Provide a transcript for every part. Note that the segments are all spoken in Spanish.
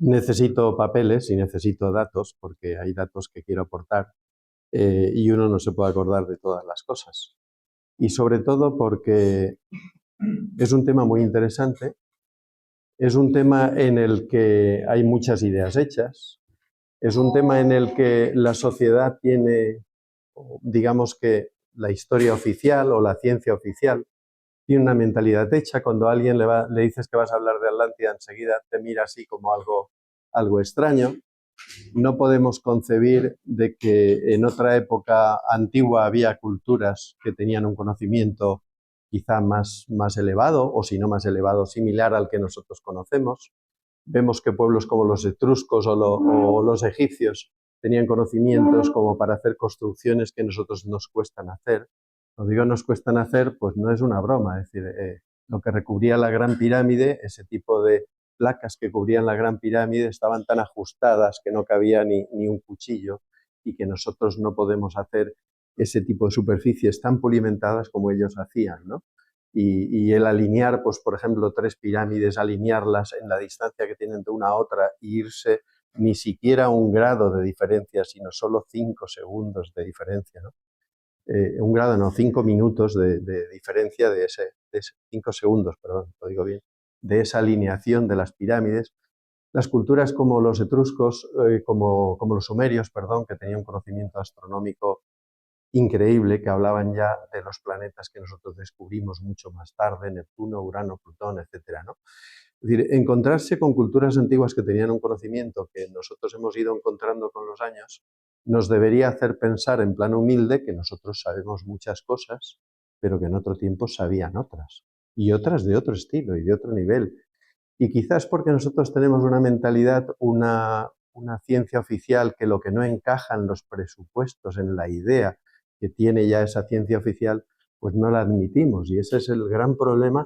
necesito papeles y necesito datos, porque hay datos que quiero aportar y uno no se puede acordar de todas las cosas. Y sobre todo porque es un tema muy interesante, es un tema en el que hay muchas ideas hechas, es un tema en el que la sociedad tiene, digamos que la historia oficial o la ciencia oficial tiene una mentalidad hecha. Cuando a alguien le dices que vas a hablar de Atlántida, enseguida te mira así como algo extraño. No podemos concebir de que en otra época antigua había culturas que tenían un conocimiento quizá más elevado, o si no más elevado, similar al que nosotros conocemos. Vemos que pueblos como los etruscos o los egipcios tenían conocimientos como para hacer construcciones que a nosotros nos cuestan hacer. Cuando digo nos cuestan hacer, pues no es una broma, es decir, lo que recubría la Gran Pirámide, ese tipo de placas que cubrían la Gran Pirámide estaban tan ajustadas que no cabía ni un cuchillo, y que nosotros no podemos hacer ese tipo de superficies tan pulimentadas como ellos hacían, ¿no? Y el alinear, pues por ejemplo, 3 pirámides, alinearlas en la distancia que tienen de una a otra e irse ni siquiera un grado de diferencia, sino solo 5 segundos de diferencia, ¿no? Un grado, no, 5 minutos de diferencia de ese 5 segundos, perdón, lo digo bien, de esa alineación de las pirámides. Las culturas como los etruscos, como los sumerios, perdón, que tenían un conocimiento astronómico increíble, que hablaban ya de los planetas que nosotros descubrimos mucho más tarde, Neptuno, Urano, Plutón, etcétera, ¿no? Es decir, encontrarse con culturas antiguas que tenían un conocimiento que nosotros hemos ido encontrando con los años, nos debería hacer pensar en plan humilde que nosotros sabemos muchas cosas, pero que en otro tiempo sabían otras, y otras de otro estilo y de otro nivel. Y quizás porque nosotros tenemos una mentalidad, una ciencia oficial, que lo que no encaja en los presupuestos, en la idea que tiene ya esa ciencia oficial, pues no la admitimos. Y ese es el gran problema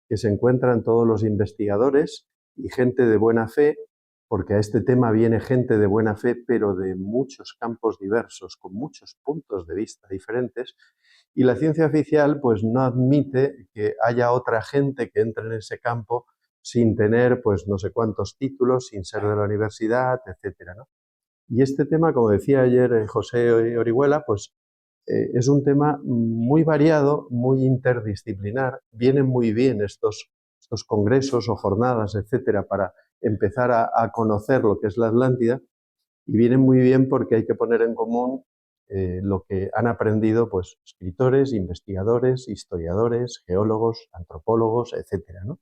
que se encuentran todos los investigadores y gente de buena fe, porque a este tema viene gente de buena fe, pero de muchos campos diversos, con muchos puntos de vista diferentes, y la ciencia oficial pues no admite que haya otra gente que entre en ese campo sin tener pues no sé cuántos títulos, sin ser de la universidad, etcétera, ¿no? Y este tema, como decía ayer José Orihuela, pues es un tema muy variado, muy interdisciplinar. Vienen muy bien estos congresos o jornadas, etcétera, para empezar a conocer lo que es la Atlántida, y vienen muy bien porque hay que poner en común lo que han aprendido pues, escritores, investigadores, historiadores, geólogos, antropólogos, etcétera, ¿no?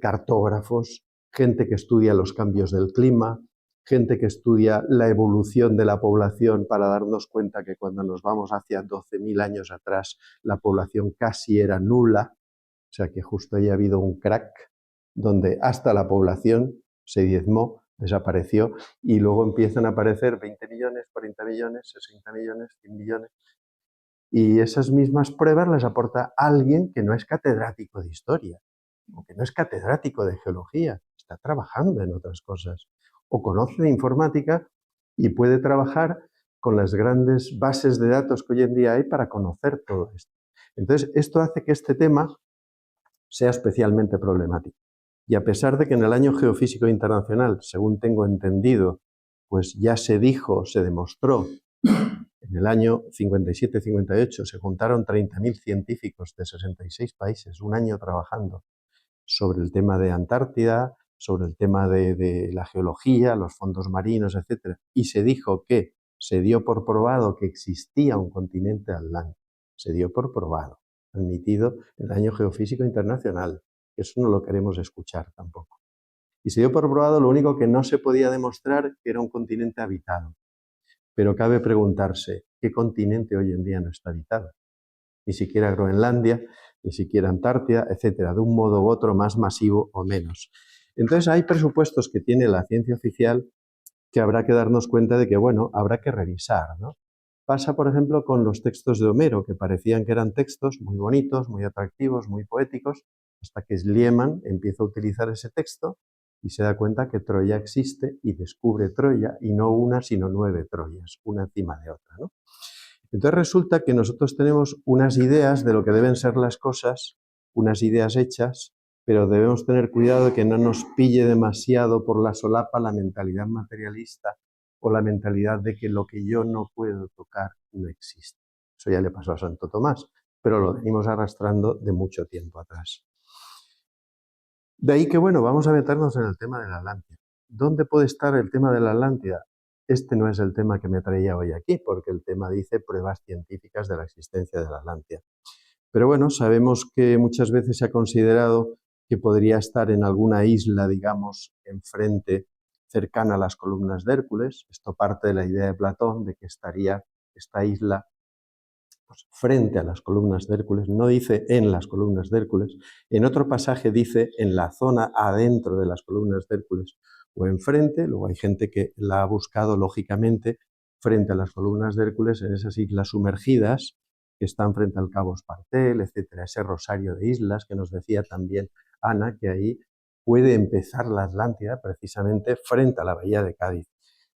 Cartógrafos, gente que estudia los cambios del clima, gente que estudia la evolución de la población, para darnos cuenta que cuando nos vamos hacia 12.000 años atrás la población casi era nula, o sea que justo ahí ha habido un crack donde hasta la población se diezmó, desapareció, y luego empiezan a aparecer 20 millones, 40 millones, 60 millones, 100 millones. Y esas mismas pruebas las aporta alguien que no es catedrático de historia, o que no es catedrático de geología, está trabajando en otras cosas, o conoce de informática y puede trabajar con las grandes bases de datos que hoy en día hay para conocer todo esto. Entonces, esto hace que este tema sea especialmente problemático. Y a pesar de que en el Año Geofísico Internacional, según tengo entendido, pues ya se dijo, se demostró, en el año 57-58 se juntaron 30.000 científicos de 66 países, un año trabajando sobre el tema de Antártida, sobre el tema de la geología, los fondos marinos, etc. Y se dijo que se dio por probado que existía un continente atlántico. Se dio por probado, admitido en el Año Geofísico Internacional. Eso no lo queremos escuchar tampoco. Y se dio por probado lo único que no se podía demostrar, que era un continente habitado. Pero cabe preguntarse, ¿qué continente hoy en día no está habitado? Ni siquiera Groenlandia, ni siquiera Antártida, etcétera, de un modo u otro, más masivo o menos. Entonces hay presupuestos que tiene la ciencia oficial que habrá que darnos cuenta de que, bueno, habrá que revisar, ¿no? Pasa, por ejemplo, con los textos de Homero, que parecían que eran textos muy bonitos, muy atractivos, muy poéticos, hasta que Schliemann empieza a utilizar ese texto y se da cuenta que Troya existe y descubre Troya, y no una, sino 9 Troyas, una encima de otra, ¿no? Entonces resulta que nosotros tenemos unas ideas de lo que deben ser las cosas, unas ideas hechas, pero debemos tener cuidado de que no nos pille demasiado por la solapa la mentalidad materialista o la mentalidad de que lo que yo no puedo tocar no existe. Eso ya le pasó a Santo Tomás, pero lo venimos arrastrando de mucho tiempo atrás. De ahí que, bueno, vamos a meternos en el tema de la Atlántida. ¿Dónde puede estar el tema de la Atlántida? Este no es el tema que me traía hoy aquí, porque el tema dice pruebas científicas de la existencia de la Atlántida. Pero bueno, sabemos que muchas veces se ha considerado que podría estar en alguna isla, digamos, enfrente, cercana a las columnas de Hércules. Esto parte de la idea de Platón de que estaría esta isla pues, frente a las columnas de Hércules. No dice en las columnas de Hércules. En otro pasaje dice en la zona adentro de las columnas de Hércules o enfrente. Luego hay gente que la ha buscado lógicamente frente a las columnas de Hércules en esas islas sumergidas que están frente al Cabo Espartel, etcétera, ese rosario de islas que nos decía también Ana, que ahí puede empezar la Atlántida precisamente frente a la bahía de Cádiz.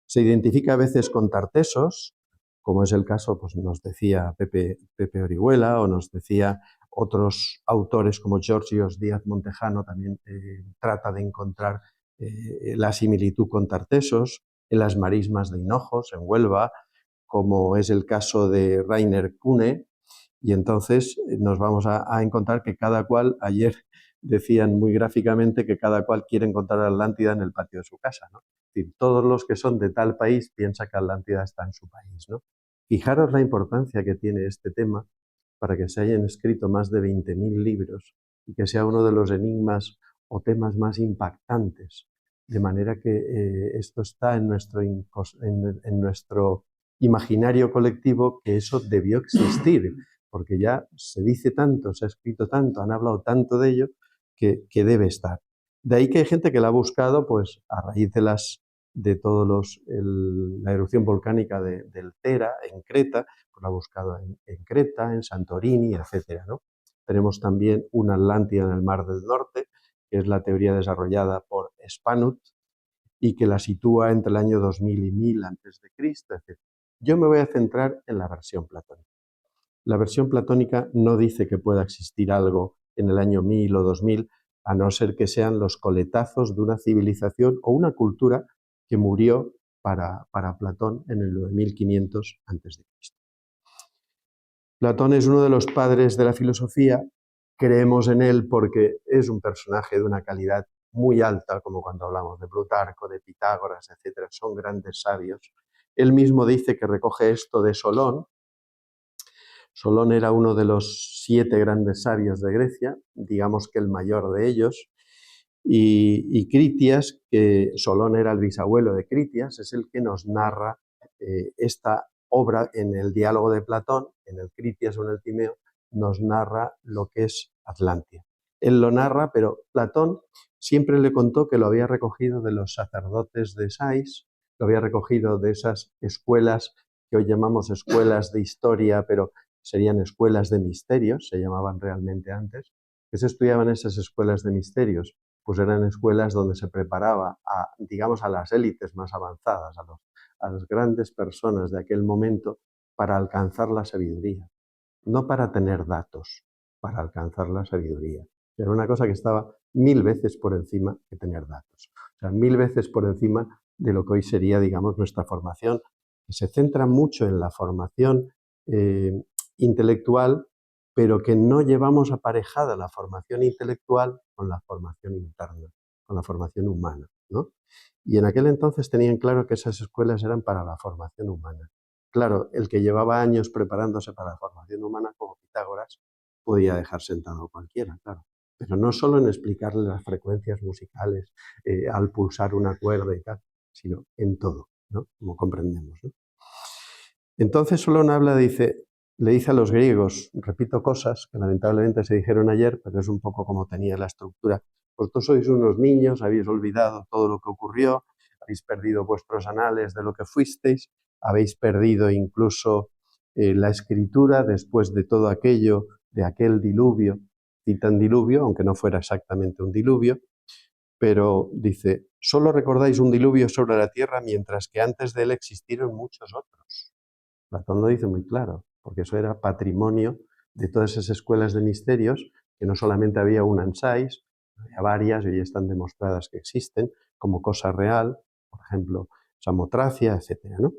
Se identifica a veces con Tartesos, como es el caso, pues nos decía Pepe Orihuela o nos decía otros autores como Georgios Díaz Montejano, también trata de encontrar la similitud con Tartesos, en las marismas de Hinojos, en Huelva, como es el caso de Rainer Kuhne, y entonces nos vamos a encontrar que cada cual, ayer decían muy gráficamente que cada cual quiere encontrar a Atlántida en el patio de su casa, ¿no? Es decir, todos los que son de tal país piensan que Atlántida está en su país, ¿no? Fijaros la importancia que tiene este tema para que se hayan escrito más de 20.000 libros y que sea uno de los enigmas o temas más impactantes. De manera que esto está en nuestro imaginario colectivo, que eso debió existir, porque ya se dice tanto, se ha escrito tanto, han hablado tanto de ello, que debe estar. De ahí que hay gente que la ha buscado pues, a raíz de todos la erupción volcánica del Tera en Creta, pues la ha buscado en Creta, en Santorini, etc., ¿no? Tenemos también una Atlántida en el Mar del Norte, que es la teoría desarrollada por Spanut y que la sitúa entre el año 2000 y 1000 a.C., etc. Yo me voy a centrar en la versión platónica. La versión platónica no dice que pueda existir algo en el año 1000 o 2000, a no ser que sean los coletazos de una civilización o una cultura que murió para Platón en el 9500 a.C. Platón es uno de los padres de la filosofía. Creemos en él porque es un personaje de una calidad muy alta, como cuando hablamos de Plutarco, de Pitágoras, etc. Son grandes sabios. Él mismo dice que recoge esto de Solón. Solón era uno de los 7 grandes sabios de Grecia, digamos que el mayor de ellos, y Critias, que Solón era el bisabuelo de Critias, es el que nos narra esta obra en el diálogo de Platón, en el Critias o en el Timeo, nos narra lo que es Atlántida. Él lo narra, pero Platón siempre le contó que lo había recogido de los sacerdotes de Sais, lo había recogido de esas escuelas que hoy llamamos escuelas de historia, pero serían escuelas de misterios, se llamaban realmente antes. ¿Qué se estudiaban esas escuelas de misterios? Pues eran escuelas donde se preparaba a, digamos, a las élites más avanzadas, a las grandes personas de aquel momento para alcanzar la sabiduría, no para tener datos, para alcanzar la sabiduría. Era una cosa que estaba 1000 veces por encima de tener datos. O sea, 1000 veces por encima de lo que hoy sería, digamos, nuestra formación, que se centra mucho en la formación intelectual, pero que no llevamos aparejada la formación intelectual con la formación interna, con la formación humana, ¿no? Y en aquel entonces tenían claro que esas escuelas eran para la formación humana. Claro, el que llevaba años preparándose para la formación humana, como Pitágoras, podía dejar sentado a cualquiera, claro. Pero no solo en explicarle las frecuencias musicales al pulsar una cuerda y tal, sino en todo, ¿no? Como comprendemos, ¿no? Entonces Solón le dice a los griegos, repito cosas que lamentablemente se dijeron ayer, pero es un poco como tenía la estructura. Vosotros sois unos niños, habéis olvidado todo lo que ocurrió, habéis perdido vuestros anales de lo que fuisteis, habéis perdido incluso la escritura después de todo aquello, de aquel diluvio, citan diluvio, aunque no fuera exactamente un diluvio, pero dice, solo recordáis un diluvio sobre la tierra mientras que antes de él existieron muchos otros. Platón lo dice muy claro, porque eso era patrimonio de todas esas escuelas de misterios, que no solamente había una en Sais, Había varias y hoy están demostradas que existen como cosa real, por ejemplo, Samotracia, etc., ¿no?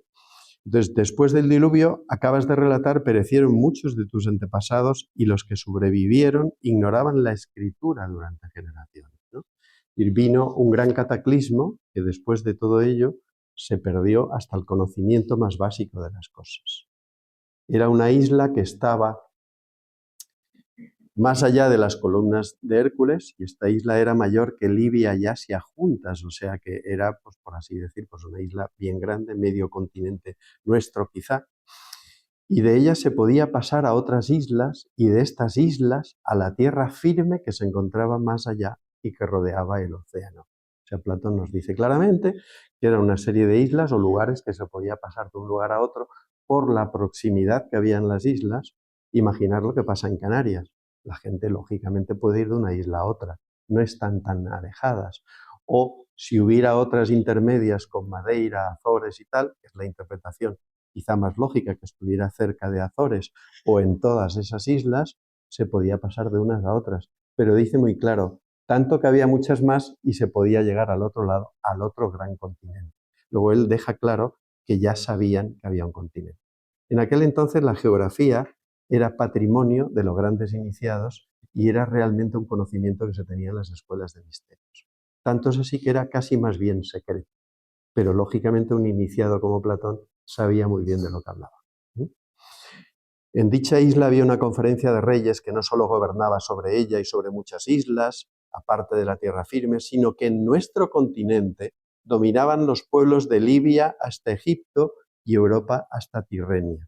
Entonces, después del diluvio, acabas de relatar, perecieron muchos de tus antepasados y los que sobrevivieron ignoraban la escritura durante generaciones, ¿no? Y vino un gran cataclismo que después de todo ello se perdió hasta el conocimiento más básico de las cosas. Era una isla que estaba más allá de las columnas de Hércules, y esta isla era mayor que Libia y Asia juntas, o sea que era, pues, por así decir, pues una isla bien grande, medio continente nuestro quizá, y de ella se podía pasar a otras islas, y de estas islas a la tierra firme que se encontraba más allá y que rodeaba el océano. O sea, Platón nos dice claramente que era una serie de islas o lugares que se podía pasar de un lugar a otro por la proximidad que había en las islas. Imaginar lo que pasa en Canarias. La gente, lógicamente, puede ir de una isla a otra, no están tan alejadas. O si hubiera otras intermedias con Madeira, Azores y tal, que es la interpretación quizá más lógica, que estuviera cerca de Azores o en todas esas islas, se podía pasar de unas a otras. Pero dice muy claro, tanto que había muchas más y se podía llegar al otro lado, al otro gran continente. Luego él deja claro que ya sabían que había un continente. En aquel entonces la geografía era patrimonio de los grandes iniciados y era realmente un conocimiento que se tenía en las escuelas de misterios. Tanto es así que era casi más bien secreto, pero lógicamente un iniciado como Platón sabía muy bien de lo que hablaba. En dicha isla había una conferencia de reyes que no solo gobernaba sobre ella y sobre muchas islas, aparte de la tierra firme, sino que en nuestro continente dominaban los pueblos de Libia hasta Egipto y Europa hasta Tirrenia.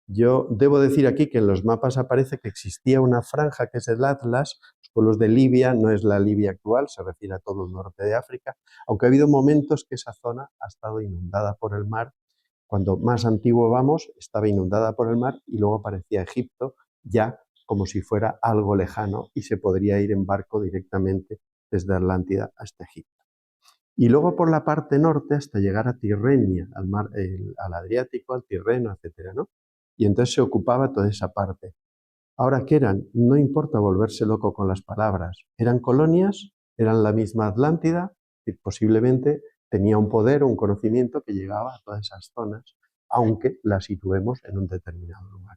Yo debo decir aquí que en los mapas aparece que existía una franja que es el Atlas. Los pueblos de Libia no es la Libia actual, se refiere a todo el norte de África, aunque ha habido momentos que esa zona ha estado inundada por el mar. Cuando más antiguo vamos, estaba inundada por el mar y luego aparecía Egipto ya como si fuera algo lejano y se podría ir en barco directamente desde Atlántida hasta Egipto. Y luego por la parte norte hasta llegar a Tirrenia, al mar, al Adriático, al Tirreno, etcétera, ¿no? Y entonces se ocupaba toda esa parte. Ahora, ¿qué eran? No importa volverse loco con las palabras. ¿Eran colonias? ¿Eran la misma Atlántida? Y posiblemente tenía un poder o un conocimiento que llegaba a todas esas zonas, aunque las situemos en un determinado lugar.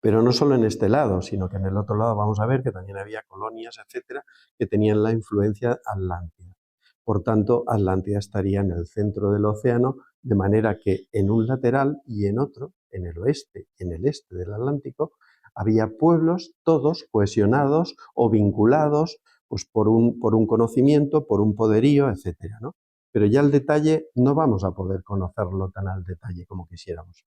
Pero no solo en este lado, sino que en el otro lado vamos a ver que también había colonias, etcétera, que tenían la influencia atlántica. Por tanto, Atlántida estaría en el centro del océano, de manera que en un lateral y en otro, en el oeste y en el este del Atlántico, había pueblos todos cohesionados o vinculados, pues, por un conocimiento, por un poderío, etcétera, ¿no? Pero ya el detalle no vamos a poder conocerlo tan al detalle como quisiéramos.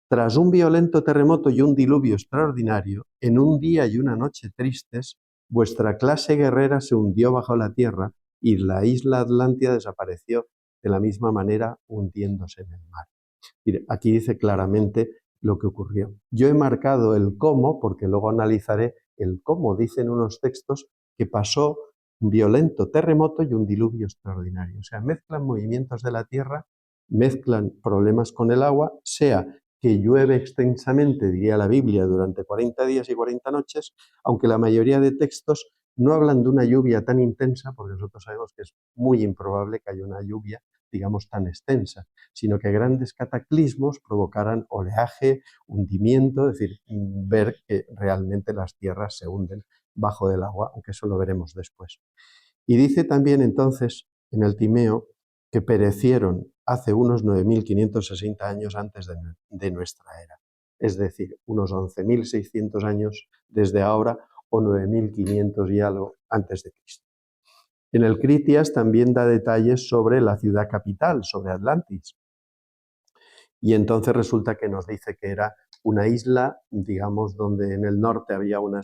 Tras un violento terremoto y un diluvio extraordinario, en un día y una noche tristes, vuestra clase guerrera se hundió bajo la tierra y la isla Atlántida desapareció de la misma manera hundiéndose en el mar. Aquí dice claramente lo que ocurrió. Yo he marcado el cómo, porque luego analizaré el cómo. Dicen unos textos que pasó un violento terremoto y un diluvio extraordinario. O sea, mezclan movimientos de la tierra, mezclan problemas con el agua, sea que llueve extensamente, diría la Biblia, durante 40 días y 40 noches, aunque la mayoría de textos no hablan de una lluvia tan intensa, porque nosotros sabemos que es muy improbable que haya una lluvia, digamos, tan extensa, sino que grandes cataclismos provocaran oleaje, hundimiento, es decir, ver que realmente las tierras se hunden bajo del agua, aunque eso lo veremos después. Y dice también entonces en el Timeo que perecieron hace unos 9.560 años antes de nuestra era, es decir, unos 11.600 años desde ahora o 9.500 y algo antes de Cristo. En el Critias también da detalles sobre la ciudad capital, sobre Atlantis. Y entonces resulta que nos dice que era una isla, digamos, donde en el norte había una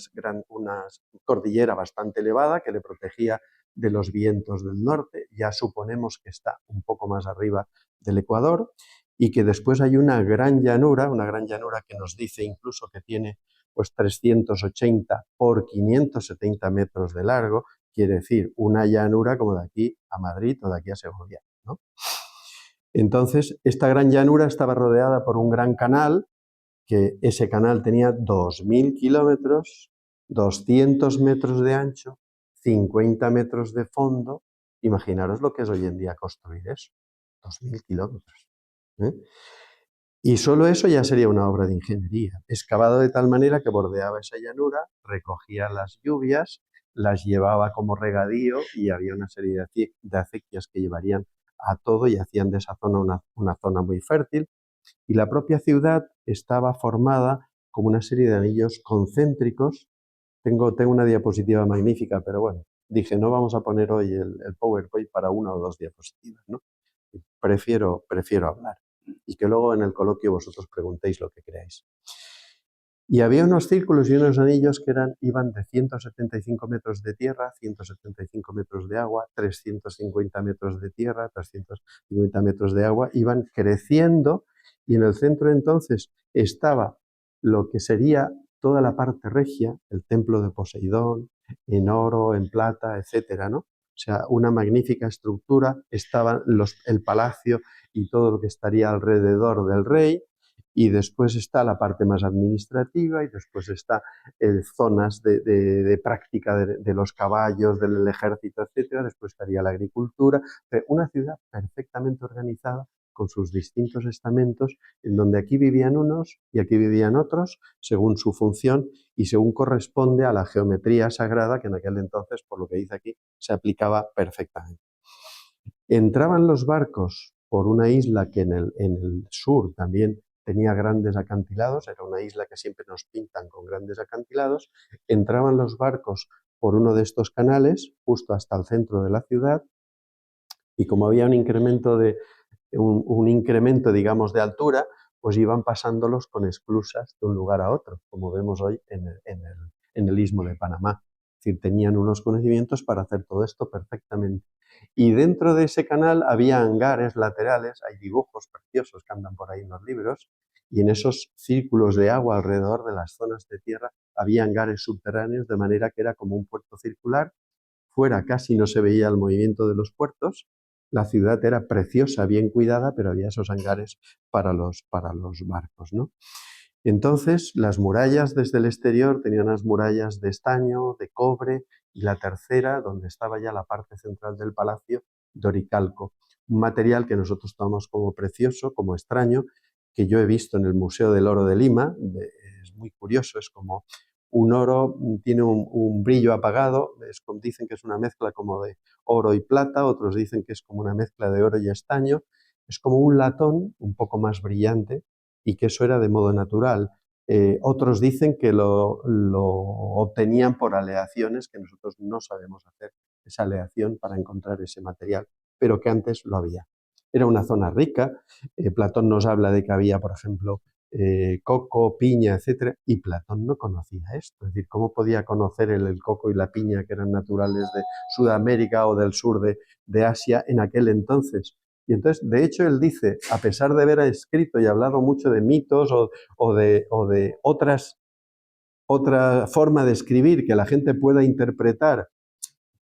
cordillera bastante elevada que le protegía de los vientos del norte. Ya suponemos que está un poco más arriba del Ecuador y que después hay una gran llanura que nos dice incluso que tiene pues 380 por 570 metros de largo, quiere decir una llanura como de aquí a Madrid o de aquí a Segovia, ¿no? Entonces, esta gran llanura estaba rodeada por un gran canal, que ese canal tenía 2.000 kilómetros 200 metros de ancho, 50 metros de fondo. Imaginaros lo que es hoy en día construir eso, 2.000 kilómetros. Y solo eso ya sería una obra de ingeniería, excavado de tal manera que bordeaba esa llanura, recogía las lluvias, las llevaba como regadío y había una serie de acequias que llevarían a todo y hacían de esa zona una zona muy fértil. Y la propia ciudad estaba formada como una serie de anillos concéntricos. Tengo una diapositiva magnífica, pero bueno, dije, no vamos a poner hoy el PowerPoint para una o dos diapositivas, ¿no? Prefiero hablar y que luego en el coloquio vosotros preguntéis lo que queráis. Y había unos círculos y unos anillos que iban de 175 metros de tierra, 175 metros de agua, 350 metros de tierra, 350 metros de agua, iban creciendo y en el centro entonces estaba lo que sería toda la parte regia, el templo de Poseidón, en oro, en plata, etcétera, ¿no? O sea, una magnífica estructura, estaba el palacio y todo lo que estaría alrededor del rey, y después está la parte más administrativa y después está zonas de práctica de los caballos, del ejército, etcétera. Después estaría la agricultura. Una ciudad perfectamente organizada con sus distintos estamentos, en donde aquí vivían unos y aquí vivían otros, según su función y según corresponde a la geometría sagrada que en aquel entonces, por lo que dice aquí, se aplicaba perfectamente. Entraban los barcos por una isla que en el sur también tenía grandes acantilados, era una isla que siempre nos pintan con grandes acantilados. Entraban los barcos por uno de estos canales, justo hasta el centro de la ciudad, y como había un incremento, digamos, de altura, pues iban pasándolos con esclusas de un lugar a otro, como vemos hoy en el Istmo de Panamá. Es decir, tenían unos conocimientos para hacer todo esto perfectamente. Y dentro de ese canal había hangares laterales, hay dibujos preciosos que andan por ahí en los libros, y en esos círculos de agua alrededor de las zonas de tierra había hangares subterráneos, de manera que era como un puerto circular. Fuera casi no se veía el movimiento de los puertos. La ciudad era preciosa, bien cuidada, pero había esos hangares para los barcos, ¿no? Entonces, las murallas desde el exterior tenían unas murallas de estaño, de cobre, y la tercera, donde estaba ya la parte central del palacio, doricalco, un material que nosotros tomamos como precioso, como extraño, que yo he visto en el Museo del Oro de Lima. Es muy curioso, es como un oro, tiene un brillo apagado, dicen que es una mezcla como de oro y plata, otros dicen que es como una mezcla de oro y estaño, es como un latón un poco más brillante, y que eso era de modo natural. Otros dicen que lo obtenían por aleaciones, que nosotros no sabemos hacer esa aleación para encontrar ese material, pero que antes lo había. Era una zona rica. Platón nos habla de que había, por ejemplo, coco, piña, etcétera, y Platón no conocía esto. Es decir, ¿cómo podía conocer el coco y la piña, que eran naturales de Sudamérica o del sur de Asia en aquel entonces? Y entonces, de hecho, él dice, a pesar de haber escrito y hablado mucho de mitos o de otra forma de escribir que la gente pueda interpretar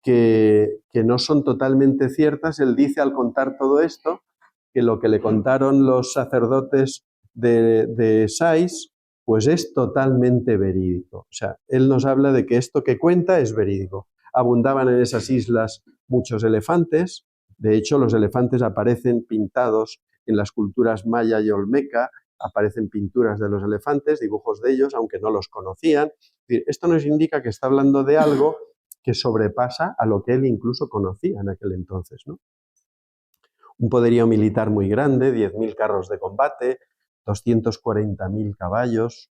que no son totalmente ciertas, él dice al contar todo esto que lo que le contaron los sacerdotes de Sais, pues es totalmente verídico. O sea, él nos habla de que esto que cuenta es verídico. Abundaban en esas islas muchos elefantes. De hecho, los elefantes aparecen pintados en las culturas maya y olmeca, aparecen pinturas de los elefantes, dibujos de ellos, aunque no los conocían. Es decir, esto nos indica que está hablando de algo que sobrepasa a lo que él incluso conocía en aquel entonces, ¿no? Un poderío militar muy grande, 10.000 carros de combate, 240.000 caballos,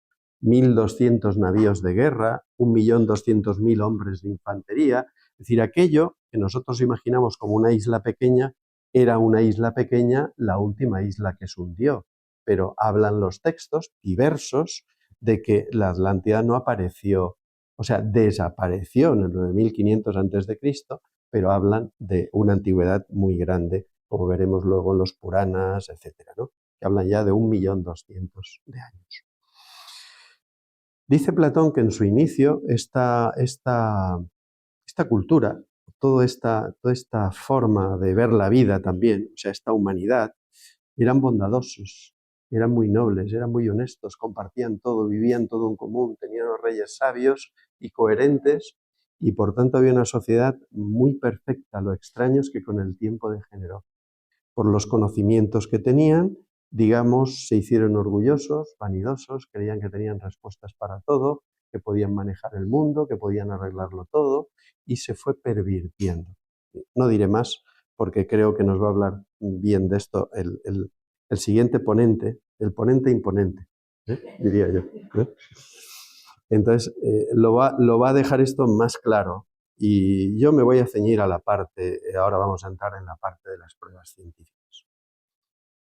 1.200 navíos de guerra, 1.200.000 hombres de infantería. Es decir, aquello que nosotros imaginamos como una isla pequeña, era una isla pequeña, la última isla que se hundió. Pero hablan los textos diversos de que la Atlántida no apareció, o sea, desapareció en el 9500 a.C., pero hablan de una antigüedad muy grande, como veremos luego en los Puranas, etcétera, ¿no? Que hablan ya de 1.200.000 de años. Dice Platón que en su inicio esta cultura, toda esta forma de ver la vida también, o sea, esta humanidad, eran bondadosos, eran muy nobles, eran muy honestos, compartían todo, vivían todo en común, tenían los reyes sabios y coherentes, y por tanto había una sociedad muy perfecta. Lo extraño es que con el tiempo degeneró. Por los conocimientos que tenían, digamos, se hicieron orgullosos, vanidosos, creían que tenían respuestas para todo, que podían manejar el mundo, que podían arreglarlo todo, y se fue pervirtiendo. No diré más, porque creo que nos va a hablar bien de esto el siguiente ponente, el ponente imponente, diría yo. Entonces, lo va a dejar esto más claro. Y yo me voy a ceñir a la parte, ahora vamos a entrar en la parte de las pruebas científicas.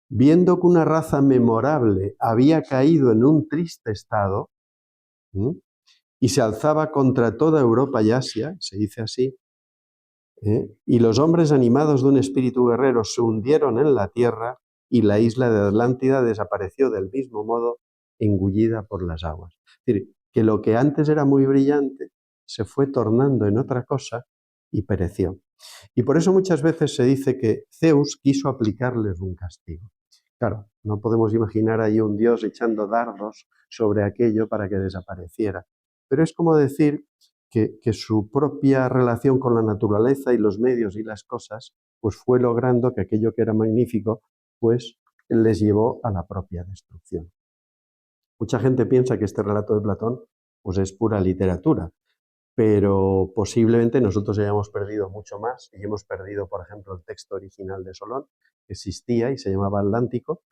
Viendo que una raza memorable había caído en un triste estado, ¿m? Y se alzaba contra toda Europa y Asia, se dice así, y los hombres animados de un espíritu guerrero se hundieron en la tierra y la isla de Atlántida desapareció del mismo modo, engullida por las aguas. Es decir, que lo que antes era muy brillante se fue tornando en otra cosa y pereció. Y por eso muchas veces se dice que Zeus quiso aplicarles un castigo. Claro, no podemos imaginar ahí un dios echando dardos sobre aquello para que desapareciera. Pero es como decir que su propia relación con la naturaleza y los medios y las cosas, pues fue logrando que aquello que era magnífico, pues les llevó a la propia destrucción. Mucha gente piensa que este relato de Platón pues es pura literatura, pero posiblemente nosotros hayamos perdido mucho más y hemos perdido, por ejemplo, el texto original de Solón, que existía y se llamaba Atlántico,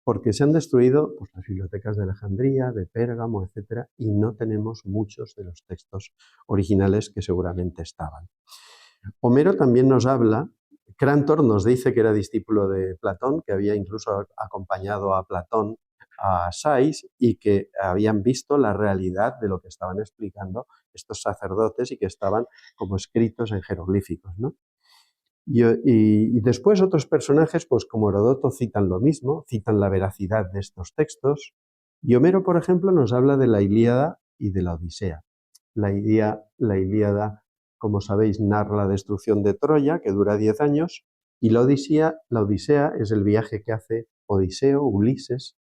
porque se han destruido pues, las bibliotecas de Alejandría, de Pérgamo, etcétera, y no tenemos muchos de los textos originales que seguramente estaban. Homero también nos habla, Crantor nos dice que era discípulo de Platón, que había incluso acompañado a Platón a Sais y que habían visto la realidad de lo que estaban explicando estos sacerdotes y que estaban como escritos en jeroglíficos, ¿no? Y después otros personajes, pues como Herodoto, citan lo mismo, citan la veracidad de estos textos. Y Homero, por ejemplo, nos habla de la Ilíada y de la Odisea. La Ilíada, como sabéis, narra la destrucción de Troya, que dura 10 años, y la Odisea es el viaje que hace Odiseo, Ulises,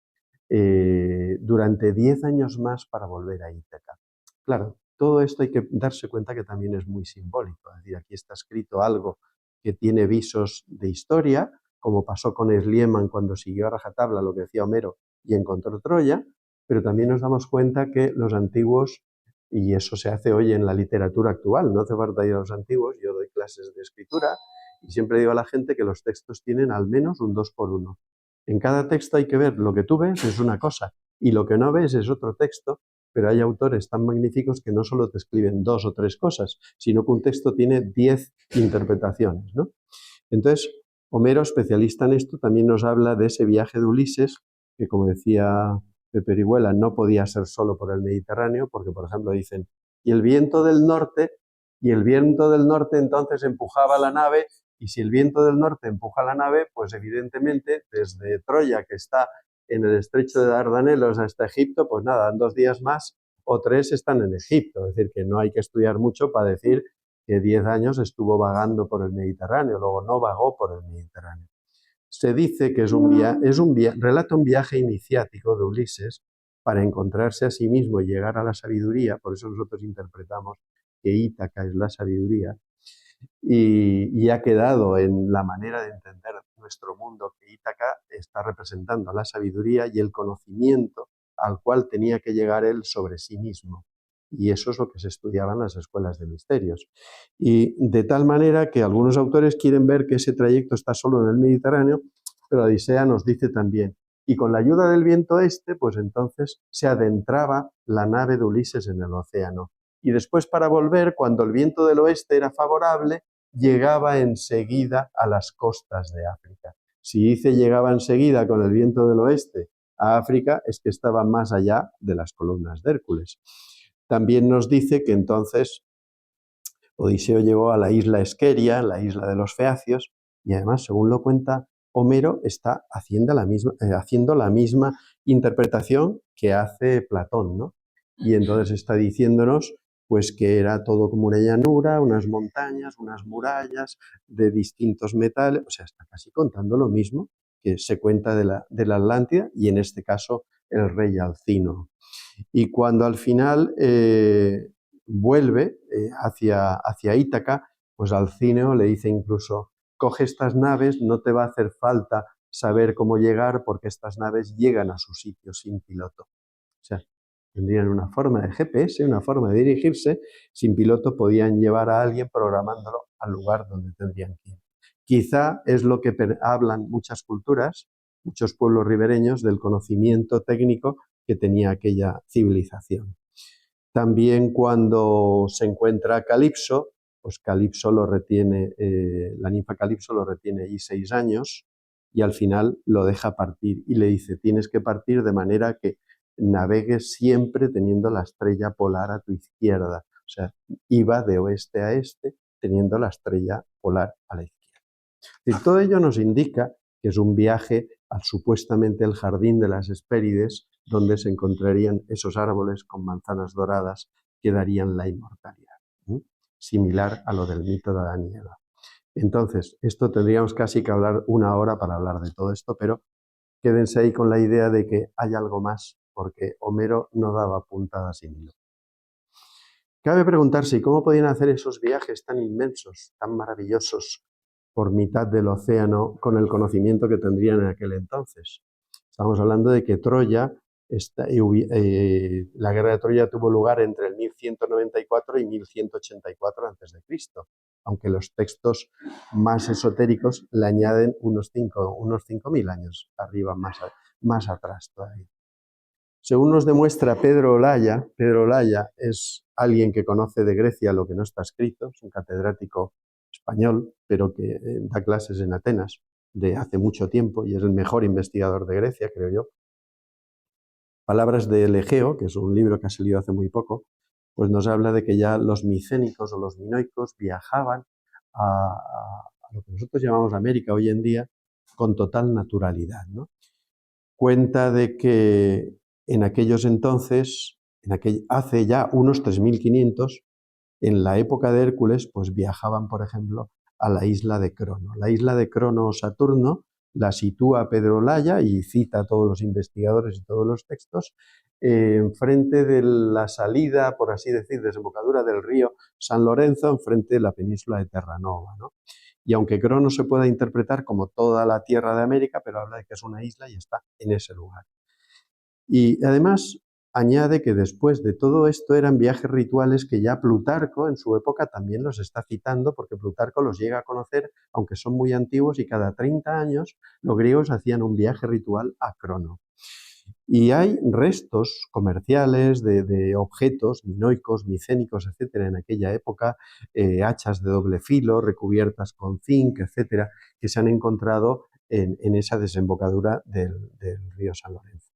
durante 10 años más para volver a Ítaca. Claro, todo esto hay que darse cuenta que también es muy simbólico. Es decir, aquí está escrito algo que tiene visos de historia, como pasó con Schliemann cuando siguió a rajatabla lo que decía Homero y encontró Troya, pero también nos damos cuenta que los antiguos, y eso se hace hoy en la literatura actual, no hace falta ir a los antiguos, yo doy clases de escritura y siempre digo a la gente que los textos tienen al menos un 2 por 1. En cada texto hay que ver lo que tú ves es una cosa y lo que no ves es otro texto, pero hay autores tan magníficos que no solo te escriben 2 o 3 cosas, sino que un texto tiene 10 interpretaciones, ¿no? Entonces, Homero, especialista en esto, también nos habla de ese viaje de Ulises, que como decía Pepe Orihuela, no podía ser solo por el Mediterráneo, porque, por ejemplo, dicen, y el viento del norte entonces empujaba la nave, y si el viento del norte empuja la nave, pues evidentemente desde Troya, que está en el estrecho de Dardanelos hasta Egipto, pues nada, en 2 días más o 3 están en Egipto. Es decir, que no hay que estudiar mucho para decir que 10 años estuvo vagando por el Mediterráneo, luego no vagó por el Mediterráneo. Se dice que relata un viaje iniciático de Ulises para encontrarse a sí mismo y llegar a la sabiduría, por eso nosotros interpretamos que Ítaca es la sabiduría, y ha quedado en la manera de entender nuestro mundo que Ítaca está representando la sabiduría y el conocimiento al cual tenía que llegar él sobre sí mismo. Y eso es lo que se estudiaba en las escuelas de misterios. Y de tal manera que algunos autores quieren ver que ese trayecto está solo en el Mediterráneo, pero Odisea nos dice también, y con la ayuda del viento este, pues entonces se adentraba la nave de Ulises en el océano. Y después para volver, cuando el viento del oeste era favorable, llegaba enseguida a las costas de África. Si dice llegaba enseguida con el viento del oeste a África, es que estaba más allá de las columnas de Hércules. También nos dice que entonces Odiseo llegó a la isla Esqueria, la isla de los Feacios, y además, según lo cuenta Homero, está haciendo la misma interpretación que hace Platón, ¿no? Y entonces está diciéndonos pues que era todo como una llanura, unas montañas, unas murallas de distintos metales, o sea, está casi contando lo mismo que se cuenta de la Atlántida y en este caso el rey Alcino. Y cuando al final vuelve hacia Ítaca, pues Alcíneo le dice incluso, coge estas naves, no te va a hacer falta saber cómo llegar porque estas naves llegan a su sitio sin piloto. O sea, tendrían una forma de GPS, una forma de dirigirse, sin piloto podían llevar a alguien programándolo al lugar donde tendrían que ir. Quizá es lo que hablan muchas culturas, muchos pueblos ribereños, del conocimiento técnico que tenía aquella civilización. También cuando se encuentra Calipso, pues Calipso lo retiene, la ninfa Calipso lo retiene allí 6 años y al final lo deja partir y le dice, tienes que partir de manera que navegues siempre teniendo la estrella polar a tu izquierda. O sea, iba de oeste a este teniendo la estrella polar a la izquierda. Y todo ello nos indica que es un viaje al supuestamente el jardín de las Hespérides, donde se encontrarían esos árboles con manzanas doradas que darían la inmortalidad, similar a lo del mito de Adán y Eva. Entonces, esto tendríamos casi que hablar 1 hora para hablar de todo esto, pero quédense ahí con la idea de que hay algo más, porque Homero no daba puntada sin hilo. Cabe preguntarse, ¿y cómo podían hacer esos viajes tan inmensos, tan maravillosos, por mitad del océano con el conocimiento que tendrían en aquel entonces? Estamos hablando de que Troya, la guerra de Troya tuvo lugar entre el 1194 y 1184 a.C., aunque los textos más esotéricos le añaden unos 5.000 años arriba, más atrás todavía. Según nos demuestra Pedro Olaya es alguien que conoce de Grecia lo que no está escrito, es un catedrático español, pero que da clases en Atenas de hace mucho tiempo y es el mejor investigador de Grecia, creo yo. Palabras de Egeo, que es un libro que ha salido hace muy poco, pues nos habla de que ya los micénicos o los minoicos viajaban a lo que nosotros llamamos América hoy en día con total naturalidad, ¿no? Cuenta de que en aquellos entonces, hace ya unos 3500, en la época de Hércules, pues viajaban, por ejemplo, a la isla de Crono. La isla de Crono o Saturno la sitúa Pedro Olaya y cita a todos los investigadores y todos los textos, enfrente de la salida, por así decir, desembocadura del río San Lorenzo, enfrente de la península de Terranova, ¿no? Y aunque Crono se pueda interpretar como toda la tierra de América, pero habla de que es una isla y está en ese lugar. Y además añade que después de todo esto eran viajes rituales que ya Plutarco en su época también los está citando, porque Plutarco los llega a conocer, aunque son muy antiguos, y cada 30 años los griegos hacían un viaje ritual a Crono. Y hay restos comerciales de objetos minoicos, micénicos, etcétera, en aquella época, hachas de doble filo, recubiertas con zinc, etcétera, que se han encontrado en esa desembocadura del río San Lorenzo.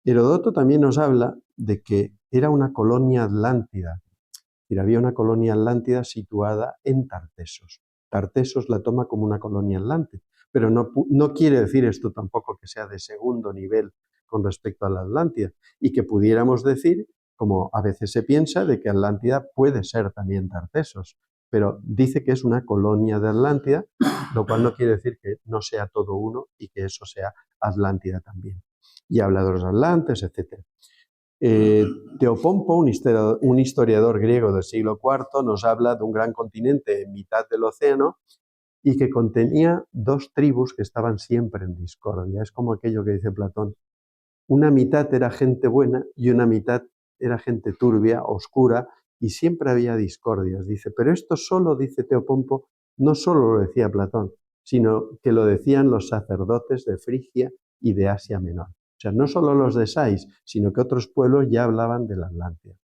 Herodoto también nos habla de que era una colonia atlántida, es decir, había una colonia atlántida situada en Tartesos. Tartesos la toma como una colonia atlante, pero no quiere decir esto tampoco que sea de segundo nivel con respecto a la Atlántida, y que pudiéramos decir, como a veces se piensa, de que Atlántida puede ser también Tartesos, pero dice que es una colonia de Atlántida, lo cual no quiere decir que no sea todo uno y que eso sea Atlántida también. Y habla de los atlantes, etc. Teopompo, un historiador griego del siglo IV, nos habla de un gran continente en mitad del océano y que contenía 2 tribus que estaban siempre en discordia. Es como aquello que dice Platón. Una mitad era gente buena y una mitad era gente turbia, oscura, y siempre había discordias. Dice, pero esto solo, dice Teopompo, no solo lo decía Platón, sino que lo decían los sacerdotes de Frigia y de Asia Menor. O sea, no solo los de Sais, sino que otros pueblos ya hablaban de la Atlántida.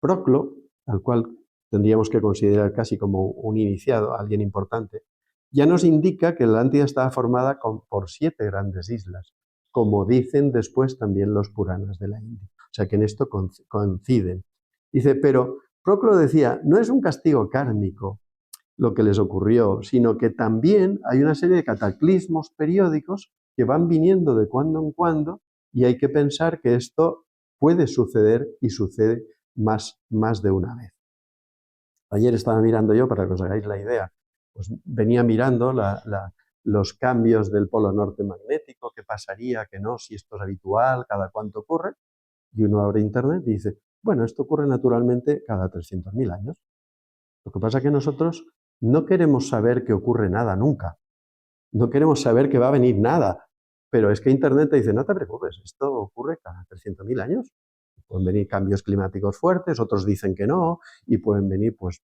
Proclo, al cual tendríamos que considerar casi como un iniciado, alguien importante, ya nos indica que la Atlántida estaba formada por 7 grandes islas, como dicen después también los Puranas de la India. O sea que en esto coinciden. Dice, pero Proclo decía, no es un castigo kármico lo que les ocurrió, sino que también hay una serie de cataclismos periódicos que van viniendo de cuando en cuando y hay que pensar que esto puede suceder y sucede más de una vez. Ayer estaba mirando yo, para que os hagáis la idea, pues venía mirando los cambios del polo norte magnético, qué pasaría, qué no, si esto es habitual, cada cuánto ocurre, y uno abre internet y dice, Bueno, esto ocurre naturalmente cada 300.000 años. Lo que pasa es que nosotros no queremos saber que ocurre nada nunca. No queremos saber que va a venir nada. Pero es que Internet te dice, no te preocupes, esto ocurre cada 300.000 años. Pueden venir cambios climáticos fuertes, otros dicen que no, y pueden venir pues,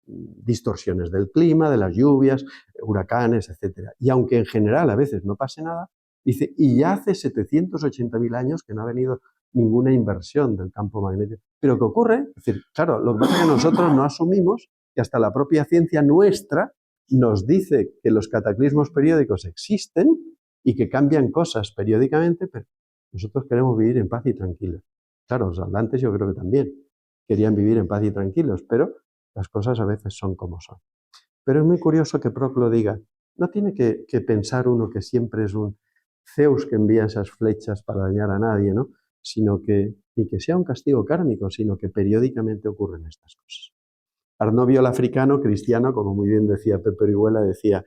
distorsiones del clima, de las lluvias, huracanes, etc. Y aunque en general a veces no pase nada, dice, y ya hace 780.000 años que no ha venido ninguna inversión del campo magnético. Pero ¿qué ocurre? Es decir, claro, lo que pasa es que nosotros no asumimos que hasta la propia ciencia nuestra nos dice que los cataclismos periódicos existen y que cambian cosas periódicamente, pero nosotros queremos vivir en paz y tranquilos. Claro, los atlantes yo creo que también querían vivir en paz y tranquilos, pero las cosas a veces son como son. Pero es muy curioso que Proclo diga, no tiene que pensar uno que siempre es un Zeus que envía esas flechas para dañar a nadie, ¿no? Sino que, ni que sea un castigo kármico, sino que periódicamente ocurren estas cosas. Arnovio el africano, cristiano, como muy bien decía Pepe Orihuela, decía,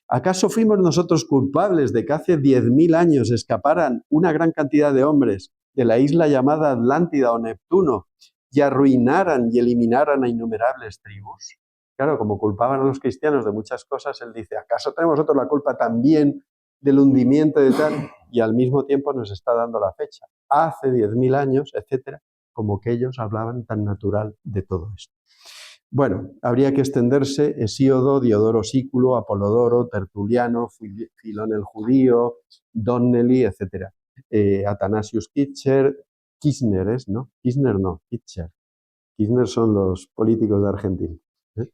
¿acaso fuimos nosotros culpables de que hace 10.000 años escaparan una gran cantidad de hombres de la isla llamada Atlántida o Neptuno y arruinaran y eliminaran a innumerables tribus? Claro, como culpaban a los cristianos de muchas cosas, él dice, ¿acaso tenemos nosotros la culpa también del hundimiento de tal? Y al mismo tiempo nos está dando la fecha. Hace 10.000 años, etcétera, como que ellos hablaban tan natural de todo esto. Bueno, habría que extenderse Hesíodo, Diodoro Sículo, Apolodoro, Tertuliano, Filón el Judío, Donnelly, etc. Athanasius Kirchner, ¿no? Kirchner no, Kirchner. Kirchner son los políticos de Argentina. ¿eh?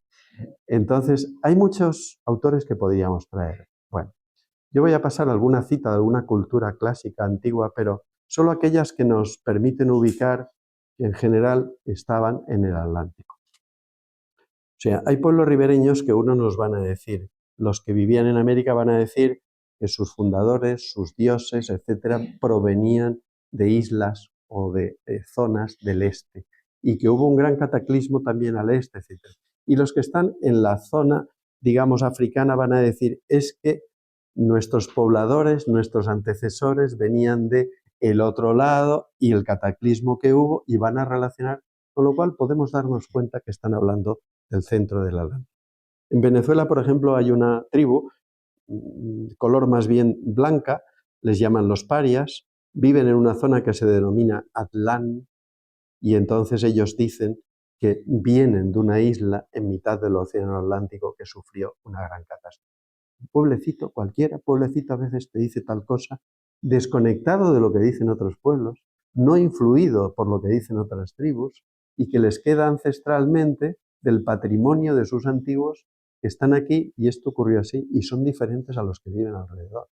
Entonces, hay muchos autores que podríamos traer. Bueno, yo voy a pasar alguna cita de alguna cultura clásica antigua, pero solo aquellas que nos permiten ubicar que en general estaban en el Atlántico. O sea, hay pueblos ribereños que uno nos van a decir, los que vivían en América van a decir que sus fundadores, sus dioses, etcétera, provenían de islas o de zonas del este y que hubo un gran cataclismo también al este, etcétera. Y los que están en la zona, digamos, africana van a decir, es que nuestros pobladores, nuestros antecesores venían de el otro lado y el cataclismo que hubo y van a relacionar, con lo cual podemos darnos cuenta que están hablando del centro del Atlántico. En Venezuela, por ejemplo, hay una tribu, color más bien blanca, les llaman los parias, viven en una zona que se denomina Atlán, y entonces ellos dicen que vienen de una isla en mitad del Océano Atlántico que sufrió una gran catástrofe. Un pueblecito, cualquiera pueblecito a veces te dice tal cosa, desconectado de lo que dicen otros pueblos, no influido por lo que dicen otras tribus, y que les queda ancestralmente del patrimonio de sus antiguos que están aquí, y esto ocurrió así, y son diferentes a los que viven alrededor.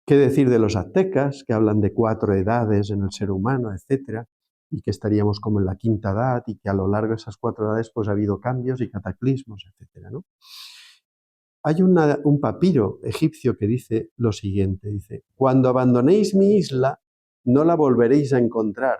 ¿Qué decir de los aztecas, que hablan de 4 edades en el ser humano, etcétera, y que estaríamos como en la quinta edad, y que a lo largo de esas 4 edades pues ha habido cambios y cataclismos, etcétera, ¿no? Hay un papiro egipcio que dice lo siguiente, dice, cuando abandonéis mi isla, no la volveréis a encontrar,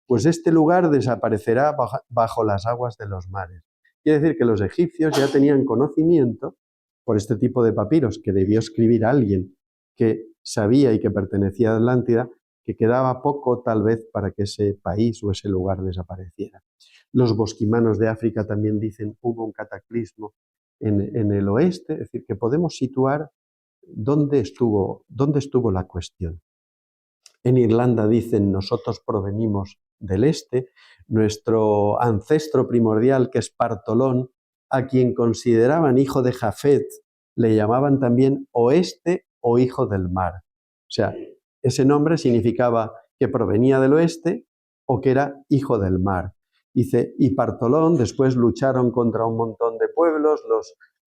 pues este lugar desaparecerá bajo las aguas de los mares. Quiere decir que los egipcios ya tenían conocimiento, por este tipo de papiros que debió escribir alguien que sabía y que pertenecía a Atlántida, que quedaba poco tal vez para que ese país o ese lugar desapareciera. Los bosquimanos de África también dicen hubo un cataclismo en el oeste, es decir, que podemos situar dónde estuvo la cuestión. En Irlanda dicen nosotros provenimos del este, nuestro ancestro primordial que es Partolón, a quien consideraban hijo de Jafet, le llamaban también oeste o hijo del mar. O sea, ese nombre significaba que provenía del oeste o que era hijo del mar. Dice, y Partolón después lucharon contra un montón de pueblos,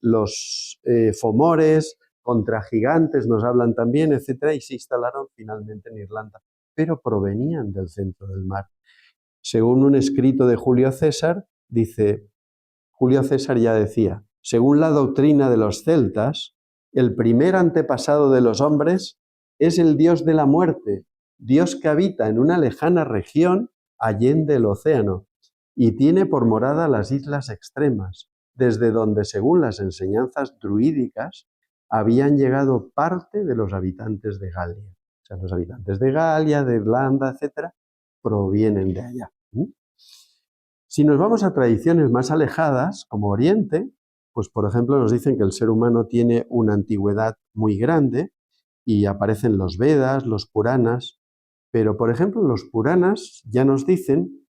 los fomores, contra gigantes, nos hablan también, etcétera, y se instalaron finalmente en Irlanda, pero provenían del centro del mar. Según un escrito de Julio César, dice, Julio César ya decía, según la doctrina de los celtas, el primer antepasado de los hombres es el dios de la muerte, dios que habita en una lejana región allende el océano y tiene por morada las islas extremas, desde donde, según las enseñanzas druídicas, habían llegado parte de los habitantes de Galia. O sea, los habitantes de Galia, de Irlanda, etc., provienen de allá. Si nos vamos a tradiciones más alejadas, como Oriente, pues por ejemplo nos dicen que el ser humano tiene una antigüedad muy grande y aparecen los Vedas, los Puranas, pero por ejemplo los Puranas ya nos dicen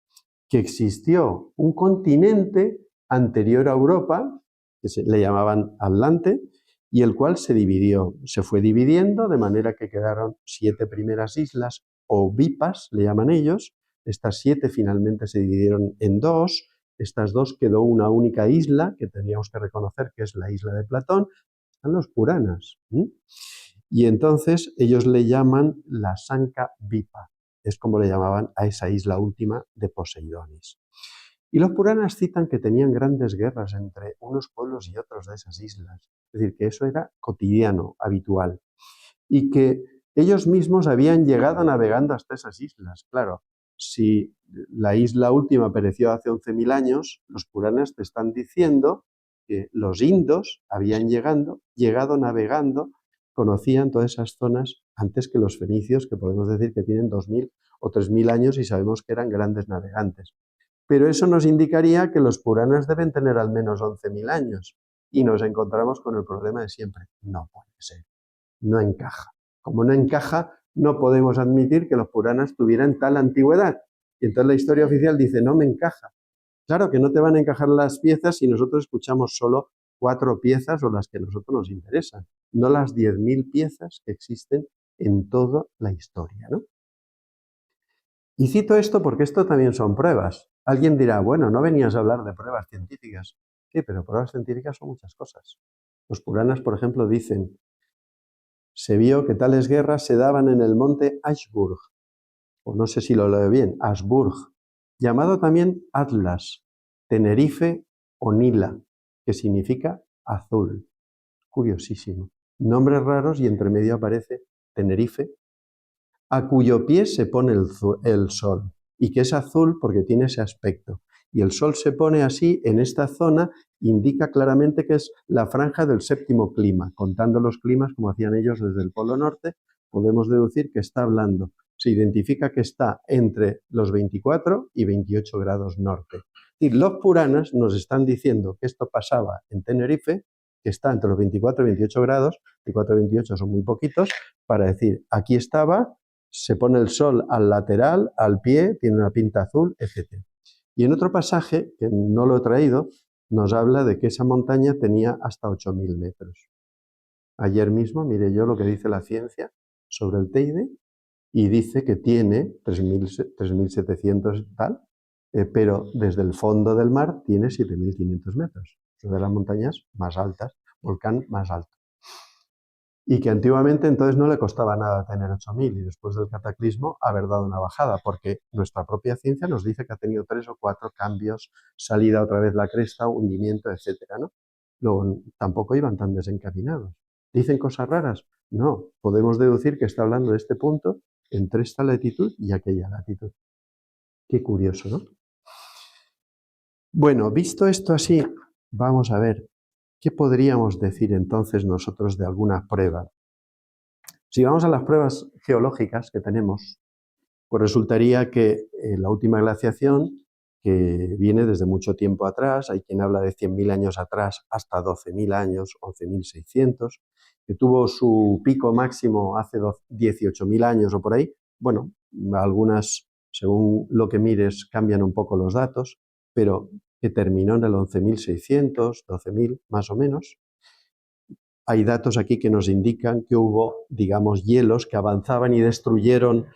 que existió un continente anterior a Europa, que le llamaban Atlante, y el cual se dividió, se fue dividiendo de manera que quedaron 7 primeras islas, o vipas, le llaman ellos. Estas 7 finalmente se dividieron en 2, estas 2 quedó una única isla, que teníamos que reconocer que es la isla de Platón, están los Puranas. Y entonces ellos le llaman la Sanca Vipa, es como le llamaban a esa isla última de Poseidonis. Y los Puranas citan que tenían grandes guerras entre unos pueblos y otros de esas islas, es decir, que eso era cotidiano, habitual, y que ellos mismos habían llegado navegando hasta esas islas. Claro, si la isla última pereció hace 11.000 años, los Puranas te están diciendo que los indos habían llegado navegando, conocían todas esas zonas antes que los fenicios, que podemos decir que tienen 2.000 o 3.000 años y sabemos que eran grandes navegantes. Pero eso nos indicaría que los Puranas deben tener al menos 11.000 años y nos encontramos con el problema de siempre. No puede ser, no encaja. Como no encaja, no podemos admitir que los Puranas tuvieran tal antigüedad. Y entonces la historia oficial dice, no me encaja. Claro que no te van a encajar las piezas si nosotros escuchamos solo 4 piezas o las que a nosotros nos interesan, no las 10.000 piezas que existen en toda la historia, ¿no? Y cito esto porque esto también son pruebas. Alguien dirá, bueno, no venías a hablar de pruebas científicas. Sí, pero pruebas científicas son muchas cosas. Los Puranas, por ejemplo, dicen, se vio que tales guerras se daban en el monte Ashburg, o no sé si lo leo bien, Ashburg, llamado también Atlas, Tenerife o Nila, que significa azul. Curiosísimo. Nombres raros y entre medio aparece Tenerife, a cuyo pie se pone el sol, y que es azul porque tiene ese aspecto. Y el sol se pone así en esta zona, indica claramente que es la franja del 7º clima. Contando los climas, como hacían ellos desde el Polo Norte, podemos deducir que está hablando. Se identifica que está entre los 24 y 28 grados norte. Y los Puranas nos están diciendo que esto pasaba en Tenerife, que está entre los 24 y 28 grados, 24 y 28 son muy poquitos, para decir, aquí estaba, se pone el sol al lateral, al pie, tiene una pinta azul, etc. Y en otro pasaje, que no lo he traído, nos habla de que esa montaña tenía hasta 8.000 metros. Ayer mismo miré yo lo que dice la ciencia sobre el Teide y dice que tiene 3.700 y tal, pero desde el fondo del mar tiene 7.500 metros. Es una de las montañas más altas, volcán más alto. Y que antiguamente entonces no le costaba nada tener 8.000 y después del cataclismo haber dado una bajada, porque nuestra propia ciencia nos dice que ha tenido 3 o 4 cambios, salida otra vez la cresta, hundimiento, etcétera, ¿no? Luego, tampoco iban tan desencaminados. ¿Dicen cosas raras? No, podemos deducir que está hablando de este punto entre esta latitud y aquella latitud. Qué curioso, ¿no? Bueno, visto esto así, vamos a ver, ¿qué podríamos decir entonces nosotros de alguna prueba? Si vamos a las pruebas geológicas que tenemos, pues resultaría que la última glaciación, que viene desde mucho tiempo atrás, hay quien habla de 100.000 años atrás hasta 12.000 años, 11.600, que tuvo su pico máximo hace 18.000 años o por ahí. Bueno, algunas, según lo que mires, cambian un poco los datos, pero que terminó en el 11.600, 12.000 más o menos. Hay datos aquí que nos indican que hubo, digamos, hielos que avanzaban y destruyeron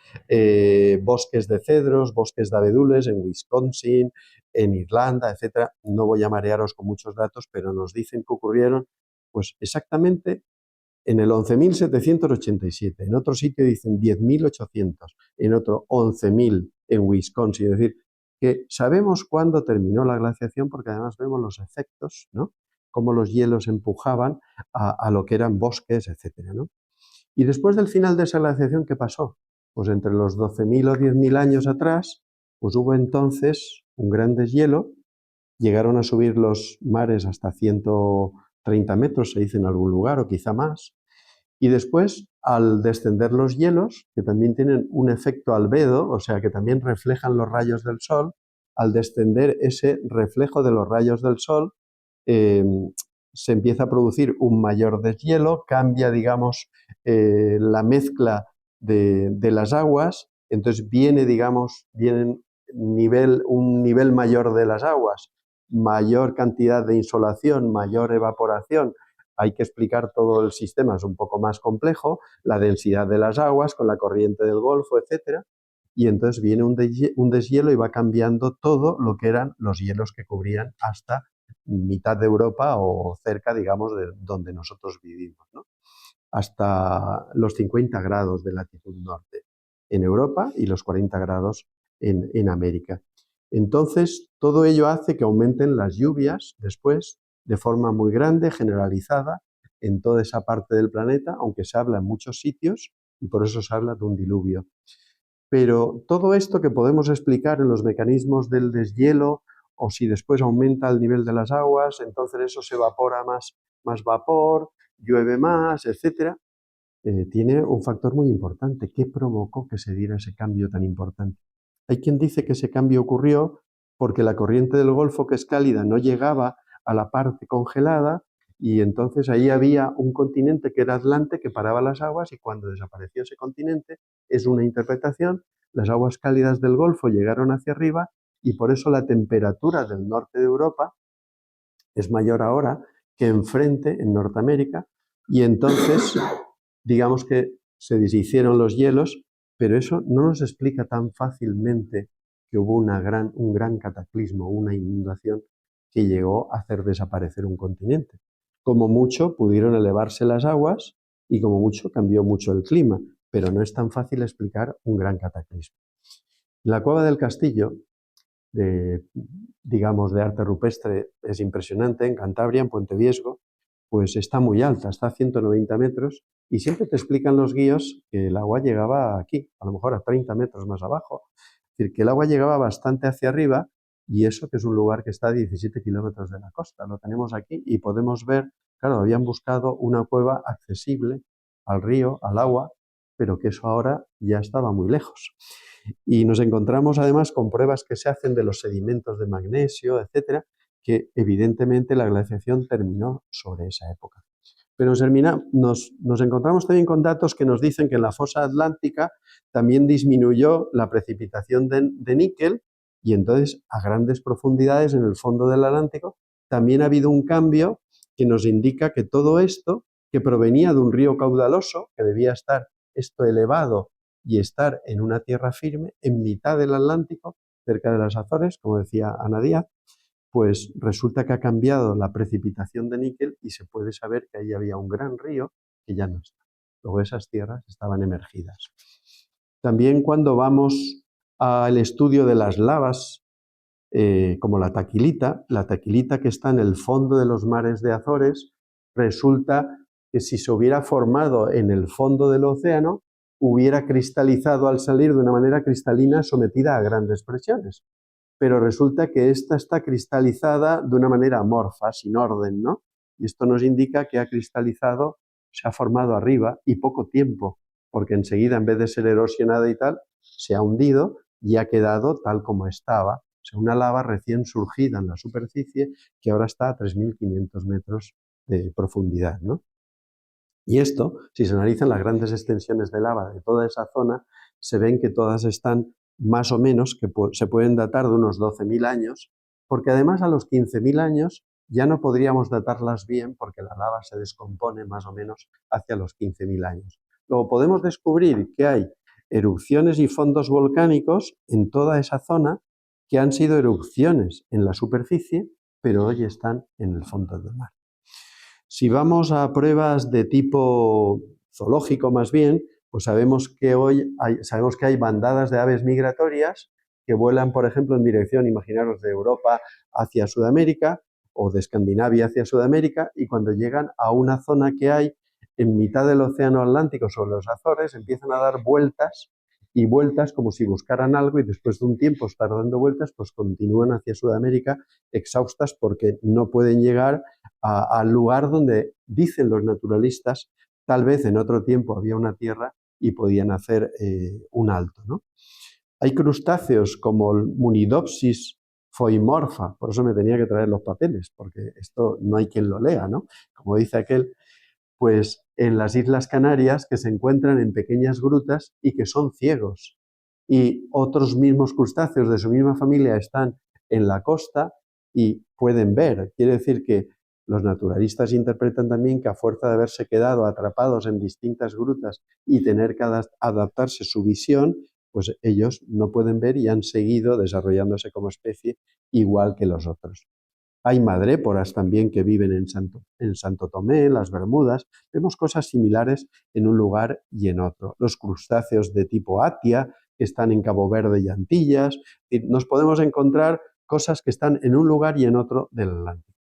bosques de cedros, bosques de abedules en Wisconsin, en Irlanda, etc. No voy a marearos con muchos datos, pero nos dicen que ocurrieron pues exactamente en el 11.787. En otro sitio dicen 10.800, en otro 11.000 en Wisconsin. Es decir, que sabemos cuándo terminó la glaciación porque además vemos los efectos, ¿no? Cómo los hielos empujaban a lo que eran bosques, etcétera, ¿no? Y después del final de esa glaciación, ¿qué pasó? Pues entre los 12.000 o 10.000 años atrás, pues hubo entonces un gran deshielo, llegaron a subir los mares hasta 130 metros, se dice en algún lugar, o quizá más, Y después, al descender los hielos, que también tienen un efecto albedo, o sea, que también reflejan los rayos del sol, al descender ese reflejo de los rayos del sol, eh, se empieza a producir un mayor deshielo, cambia, digamos, la mezcla de las aguas, entonces viene, digamos, un nivel mayor de las aguas, mayor cantidad de insolación, mayor evaporación. Hay que explicar todo el sistema, es un poco más complejo, la densidad de las aguas con la corriente del Golfo, etcétera. Y entonces viene un deshielo y va cambiando todo lo que eran los hielos que cubrían hasta mitad de Europa o cerca, digamos, de donde nosotros vivimos, ¿no? Hasta los 50 grados de latitud norte en Europa y los 40 grados en América. Entonces, todo ello hace que aumenten las lluvias después de forma muy grande, generalizada, en toda esa parte del planeta, aunque se habla en muchos sitios y por eso se habla de un diluvio. Pero todo esto que podemos explicar en los mecanismos del deshielo o si después aumenta el nivel de las aguas, entonces eso se evapora más vapor, llueve más, etcétera, tiene un factor muy importante. ¿Qué provocó que se diera ese cambio tan importante? Hay quien dice que ese cambio ocurrió porque la corriente del Golfo, que es cálida, no llegaba a la parte congelada y entonces ahí había un continente que era Atlante que paraba las aguas y cuando desapareció ese continente, es una interpretación, las aguas cálidas del Golfo llegaron hacia arriba y por eso la temperatura del norte de Europa es mayor ahora que enfrente en Norteamérica y entonces digamos que se deshicieron los hielos, pero eso no nos explica tan fácilmente que hubo un gran cataclismo, una inundación que llegó a hacer desaparecer un continente. Como mucho pudieron elevarse las aguas y como mucho cambió mucho el clima, pero no es tan fácil explicar un gran cataclismo. La cueva del castillo, digamos, de arte rupestre, es impresionante, en Cantabria, en Puente Viesgo, pues está muy alta, está a 190 metros y siempre te explican los guíos que el agua llegaba aquí, a lo mejor a 30 metros más abajo. Es decir, que el agua llegaba bastante hacia arriba y eso que es un lugar que está a 17 kilómetros de la costa. Lo tenemos aquí y podemos ver, claro, habían buscado una cueva accesible al río, al agua, pero que eso ahora ya estaba muy lejos. Y nos encontramos además con pruebas que se hacen de los sedimentos de magnesio, etcétera, que evidentemente la glaciación terminó sobre esa época. Pero nos encontramos también con datos que nos dicen que en la fosa atlántica también disminuyó la precipitación de níquel y entonces a grandes profundidades en el fondo del Atlántico también ha habido un cambio que nos indica que todo esto, que provenía de un río caudaloso, que debía estar esto elevado y estar en una tierra firme, en mitad del Atlántico, cerca de las Azores, como decía Ana Díaz, pues resulta que ha cambiado la precipitación de níquel y se puede saber que ahí había un gran río que ya no está. Luego esas tierras estaban emergidas. También cuando vamos al estudio de las lavas, como la taquilita que está en el fondo de los mares de Azores, resulta que si se hubiera formado en el fondo del océano, hubiera cristalizado al salir de una manera cristalina sometida a grandes presiones. Pero resulta que esta está cristalizada de una manera amorfa, sin orden, ¿no? Y esto nos indica que ha cristalizado, se ha formado arriba y poco tiempo, porque enseguida, en vez de ser erosionada y tal, se ha hundido y ha quedado tal como estaba. O sea, una lava recién surgida en la superficie que ahora está a 3.500 metros de profundidad, ¿no? Y esto, si se analizan las grandes extensiones de lava de toda esa zona, se ven que todas están más o menos, que se pueden datar de unos 12.000 años, porque además a los 15.000 años ya no podríamos datarlas bien porque la lava se descompone más o menos hacia los 15.000 años. Luego podemos descubrir que hay erupciones y fondos volcánicos en toda esa zona que han sido erupciones en la superficie, pero hoy están en el fondo del mar. Si vamos a pruebas de tipo zoológico más bien, pues sabemos que hay bandadas de aves migratorias que vuelan, por ejemplo, en dirección, imaginaros, de Europa hacia Sudamérica o de Escandinavia hacia Sudamérica, y cuando llegan a una zona que hay en mitad del océano Atlántico sobre los Azores, empiezan a dar vueltas y vueltas como si buscaran algo y después de un tiempo estar dando vueltas, pues continúan hacia Sudamérica exhaustas porque no pueden llegar al lugar donde dicen los naturalistas tal vez en otro tiempo había una tierra y podían hacer un alto, ¿no? Hay crustáceos como el Munidopsis foimorfa, por eso me tenía que traer los papeles, porque esto no hay quien lo lea, ¿no? Como dice aquel, pues en las Islas Canarias que se encuentran en pequeñas grutas y que son ciegos. Y otros mismos crustáceos de su misma familia están en la costa y pueden ver. Quiere decir que los naturalistas interpretan también que a fuerza de haberse quedado atrapados en distintas grutas y tener que adaptarse su visión, pues ellos no pueden ver y han seguido desarrollándose como especie igual que los otros. Hay madréporas también que viven en Santo Tomé, en las Bermudas. Vemos cosas similares en un lugar y en otro. Los crustáceos de tipo Atia, que están en Cabo Verde y Antillas. Y nos podemos encontrar cosas que están en un lugar y en otro del Atlántico.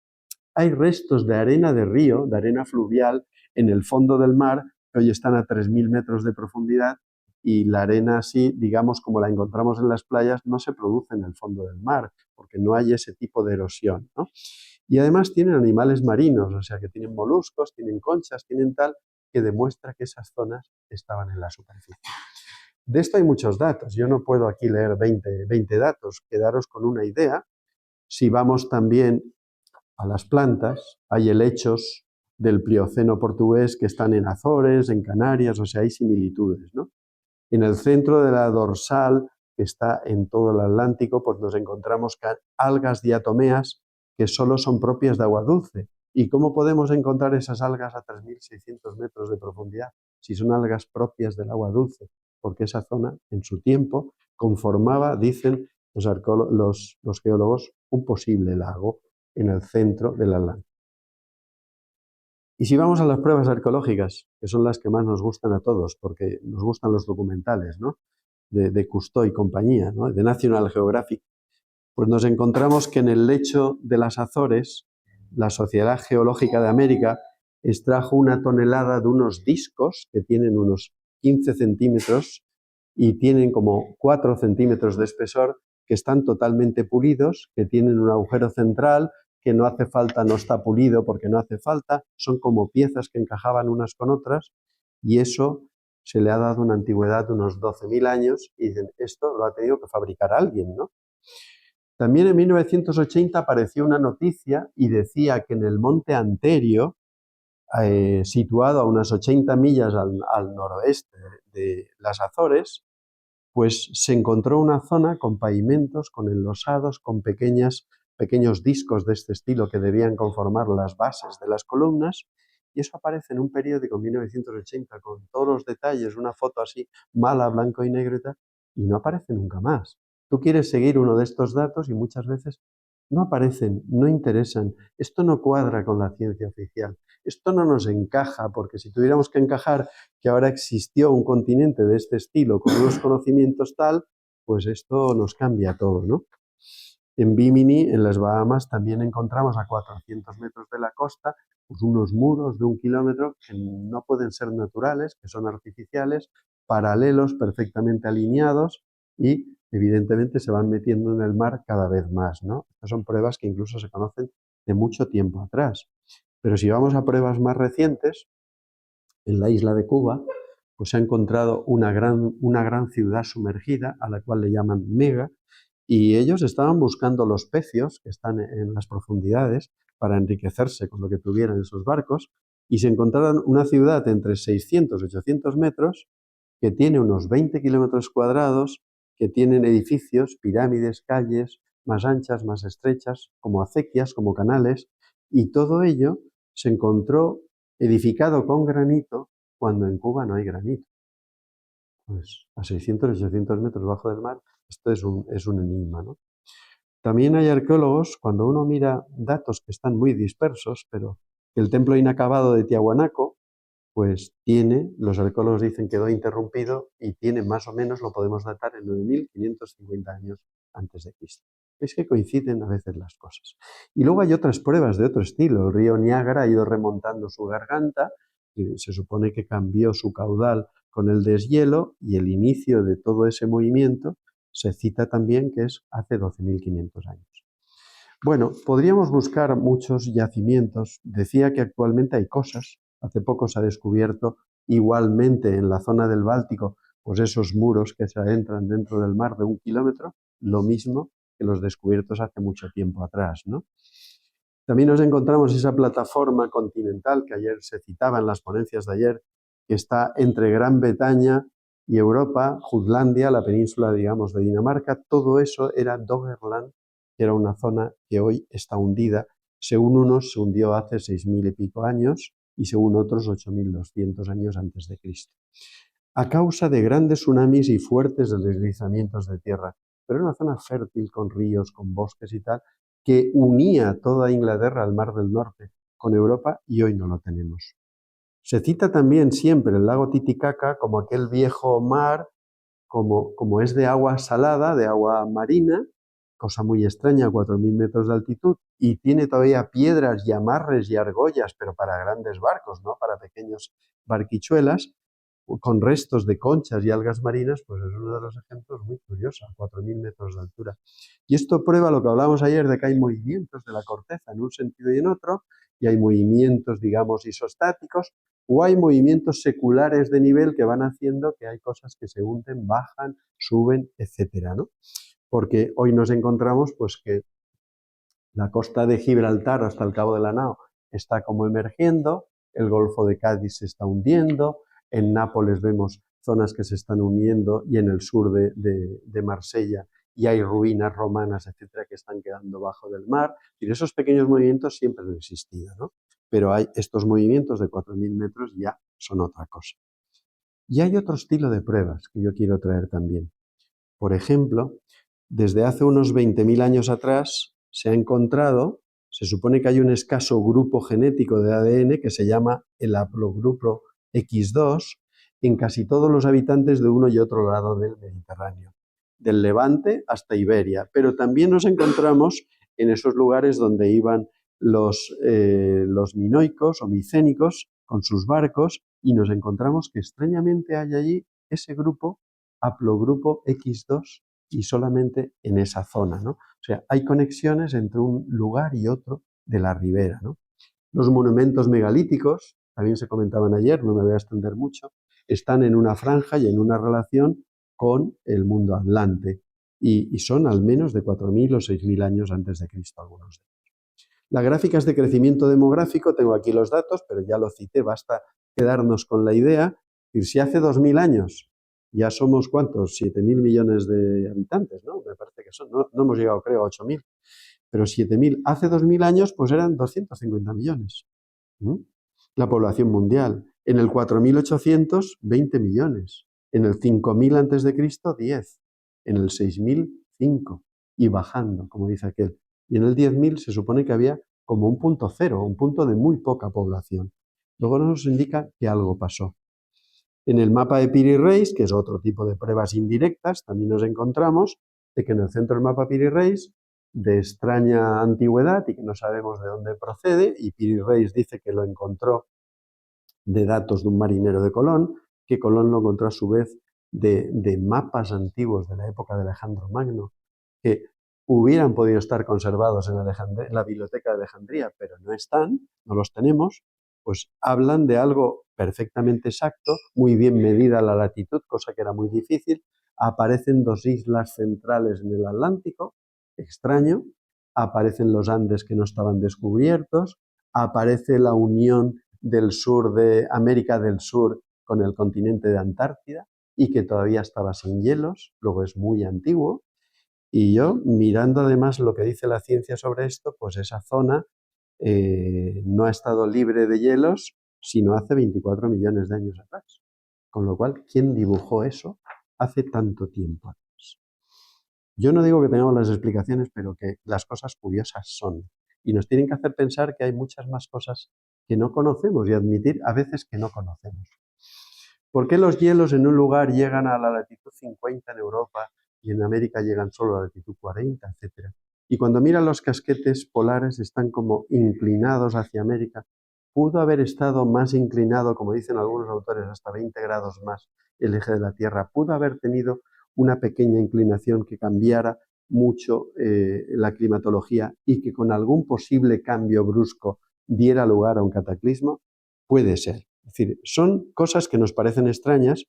Hay restos de arena de río, de arena fluvial, en el fondo del mar, que hoy están a 3.000 metros de profundidad, y la arena así, digamos, como la encontramos en las playas, no se produce en el fondo del mar, porque no hay ese tipo de erosión, ¿no? Y además tienen animales marinos, o sea que tienen moluscos, tienen conchas, tienen tal, que demuestra que esas zonas estaban en la superficie. De esto hay muchos datos, yo no puedo aquí leer 20 datos, quedaros con una idea. Si vamos también a las plantas, hay helechos del Plioceno portugués que están en Azores, en Canarias, o sea, hay similitudes, ¿no? En el centro de la dorsal, que está en todo el Atlántico, pues nos encontramos algas diatomeas que solo son propias de agua dulce. ¿Y cómo podemos encontrar esas algas a 3.600 metros de profundidad si son algas propias del agua dulce? Porque esa zona, en su tiempo, conformaba, dicen los geólogos, un posible lago en el centro del Atlántico. Y si vamos a las pruebas arqueológicas, que son las que más nos gustan a todos, porque nos gustan los documentales, ¿no? De Cousteau y compañía, ¿no? De National Geographic, pues nos encontramos que en el lecho de las Azores, la Sociedad Geológica de América extrajo una tonelada de unos discos que tienen unos 15 centímetros y tienen como 4 centímetros de espesor, que están totalmente pulidos, que tienen un agujero central, que no hace falta, no está pulido porque no hace falta, son como piezas que encajaban unas con otras, y eso se le ha dado una antigüedad de unos 12.000 años, y dicen, esto lo ha tenido que fabricar alguien, ¿no? También en 1980 apareció una noticia y decía que en el monte Anterio, situado a unas 80 millas al noroeste de las Azores, pues se encontró una zona con pavimentos, con enlosados, con pequeños discos de este estilo que debían conformar las bases de las columnas, y eso aparece en un periódico en 1980 con todos los detalles, una foto así mala, blanco y negro y no aparece nunca más. Tú quieres seguir uno de estos datos y muchas veces no aparecen, no interesan. Esto no cuadra con la ciencia oficial. Esto no nos encaja, porque si tuviéramos que encajar que ahora existió un continente de este estilo con unos conocimientos tal, pues esto nos cambia todo, ¿no? En Bimini, en las Bahamas, también encontramos a 400 metros de la costa pues unos muros de 1 kilómetro que no pueden ser naturales, que son artificiales, paralelos, perfectamente alineados y evidentemente se van metiendo en el mar cada vez más, ¿no? Estas son pruebas que incluso se conocen de mucho tiempo atrás. Pero si vamos a pruebas más recientes, en la isla de Cuba, pues se ha encontrado una gran ciudad sumergida a la cual le llaman Mega, y ellos estaban buscando los pecios que están en las profundidades para enriquecerse con lo que tuvieran en sus barcos, y se encontraron una ciudad entre 600 y 800 metros que tiene unos 20 kilómetros cuadrados, que tienen edificios, pirámides, calles más anchas, más estrechas, como acequias, como canales, y todo ello se encontró edificado con granito cuando en Cuba no hay granito. Pues a 600 y 800 metros bajo del mar, esto es un enigma, ¿no? También hay arqueólogos, cuando uno mira datos que están muy dispersos, pero el templo inacabado de Tiahuanaco, pues los arqueólogos dicen quedó interrumpido y tiene más o menos, lo podemos datar en 9.550 años antes de Cristo. Es que coinciden a veces las cosas. Y luego hay otras pruebas de otro estilo. El río Niágara ha ido remontando su garganta, y se supone que cambió su caudal con el deshielo, y el inicio de todo ese movimiento se cita también que es hace 12.500 años. Bueno, podríamos buscar muchos yacimientos. Decía que actualmente hay cosas Hace poco se ha descubierto igualmente en la zona del Báltico, pues esos muros que se adentran dentro del mar de 1 kilómetro, lo mismo que los descubiertos hace mucho tiempo atrás, ¿no? También nos encontramos esa plataforma continental que ayer se citaba en las ponencias de ayer, que está entre Gran Bretaña y Europa, Jutlandia, la península, digamos, de Dinamarca. Todo eso era Doggerland, que era una zona que hoy está hundida. Según unos, se hundió hace 6.000 y pico años y según otros, 8.200 años antes de Cristo, a causa de grandes tsunamis y fuertes deslizamientos de tierra. Pero era una zona fértil, con ríos, con bosques y tal, que unía toda Inglaterra al Mar del Norte con Europa, y hoy no lo tenemos. Se cita también siempre el lago Titicaca como aquel viejo mar, como es de agua salada, de agua marina, cosa muy extraña, a 4.000 metros de altitud, y tiene todavía piedras y amarres y argollas, pero para grandes barcos, no para pequeños barquichuelas, con restos de conchas y algas marinas, pues es uno de los ejemplos muy curiosos, a 4.000 metros de altura. Y esto prueba lo que hablábamos ayer de que hay movimientos de la corteza en un sentido y en otro, y hay movimientos, digamos, isostáticos, o hay movimientos seculares de nivel que van haciendo que hay cosas que se hunden, bajan, suben, etcétera, ¿no? Porque hoy nos encontramos pues que la costa de Gibraltar hasta el Cabo de la Nao está como emergiendo, el Golfo de Cádiz se está hundiendo, en Nápoles vemos zonas que se están hundiendo y en el sur de Marsella y hay ruinas romanas, etcétera, que están quedando bajo del mar. Y esos pequeños movimientos siempre han existido, ¿no? Pero hay estos movimientos de 4.000 metros ya son otra cosa. Y hay otro estilo de pruebas que yo quiero traer también. Por ejemplo, desde hace unos 20.000 años atrás se ha encontrado, se supone que hay un escaso grupo genético de ADN que se llama el haplogrupo X2 en casi todos los habitantes de uno y otro lado del Mediterráneo, del Levante hasta Iberia, pero también nos encontramos en esos lugares donde iban los minoicos o micénicos con sus barcos, y nos encontramos que extrañamente hay allí ese grupo, haplogrupo X2, y solamente en esa zona, ¿no? O sea, hay conexiones entre un lugar y otro de la ribera, ¿no? Los monumentos megalíticos, también se comentaban ayer, no me voy a extender mucho, están en una franja y en una relación con el mundo atlante, y son al menos de 4.000 o 6.000 años antes de Cristo algunos de ellos. Las gráficas de crecimiento demográfico, tengo aquí los datos, pero ya lo cité, basta quedarnos con la idea. Si hace 2.000 años ya somos, ¿cuántos? 7.000 millones de habitantes, ¿no? Me parece que son, no hemos llegado, creo, a 8.000, pero 7.000. Hace 2.000 años, pues eran 250 millones. La población mundial. En el 4.800, 20 millones. En el 5.000 antes de Cristo, 10. En el 6.000, 5. Y bajando, como dice aquel. Y en el 10.000 se supone que había como un punto cero, un punto de muy poca población. Luego nos indica que algo pasó. En el mapa de Piri-Reis, que es otro tipo de pruebas indirectas, también nos encontramos de que en el centro del mapa Piri-Reis, de extraña antigüedad y que no sabemos de dónde procede, y Piri-Reis dice que lo encontró de datos de un marinero de Colón, que Colón lo encontró a su vez de mapas antiguos de la época de Alejandro Magno, que hubieran podido estar conservados en la biblioteca de Alejandría, pero no están, no los tenemos. Pues hablan de algo perfectamente exacto, muy bien medida la latitud, cosa que era muy difícil. Aparecen 2 islas centrales en el Atlántico, extraño. Aparecen los Andes que no estaban descubiertos. Aparece la unión del sur de América del Sur con el continente de Antártida y que todavía estaba sin hielos, luego es muy antiguo. Y yo, mirando además lo que dice la ciencia sobre esto, pues esa zona no ha estado libre de hielos sino hace 24 millones de años atrás. Con lo cual, ¿quién dibujó eso hace tanto tiempo atrás? Yo no digo que tengamos las explicaciones, pero que las cosas curiosas son. Y nos tienen que hacer pensar que hay muchas más cosas que no conocemos y admitir a veces que no conocemos. ¿Por qué los hielos en un lugar llegan a la latitud 50 en Europa y en América llegan solo a la latitud 40, etcétera? Y cuando miran los casquetes polares están como inclinados hacia América. Pudo haber estado más inclinado, como dicen algunos autores, hasta 20 grados más el eje de la Tierra. Pudo haber tenido una pequeña inclinación que cambiara mucho la climatología y que con algún posible cambio brusco diera lugar a un cataclismo. Puede ser. Es decir, son cosas que nos parecen extrañas,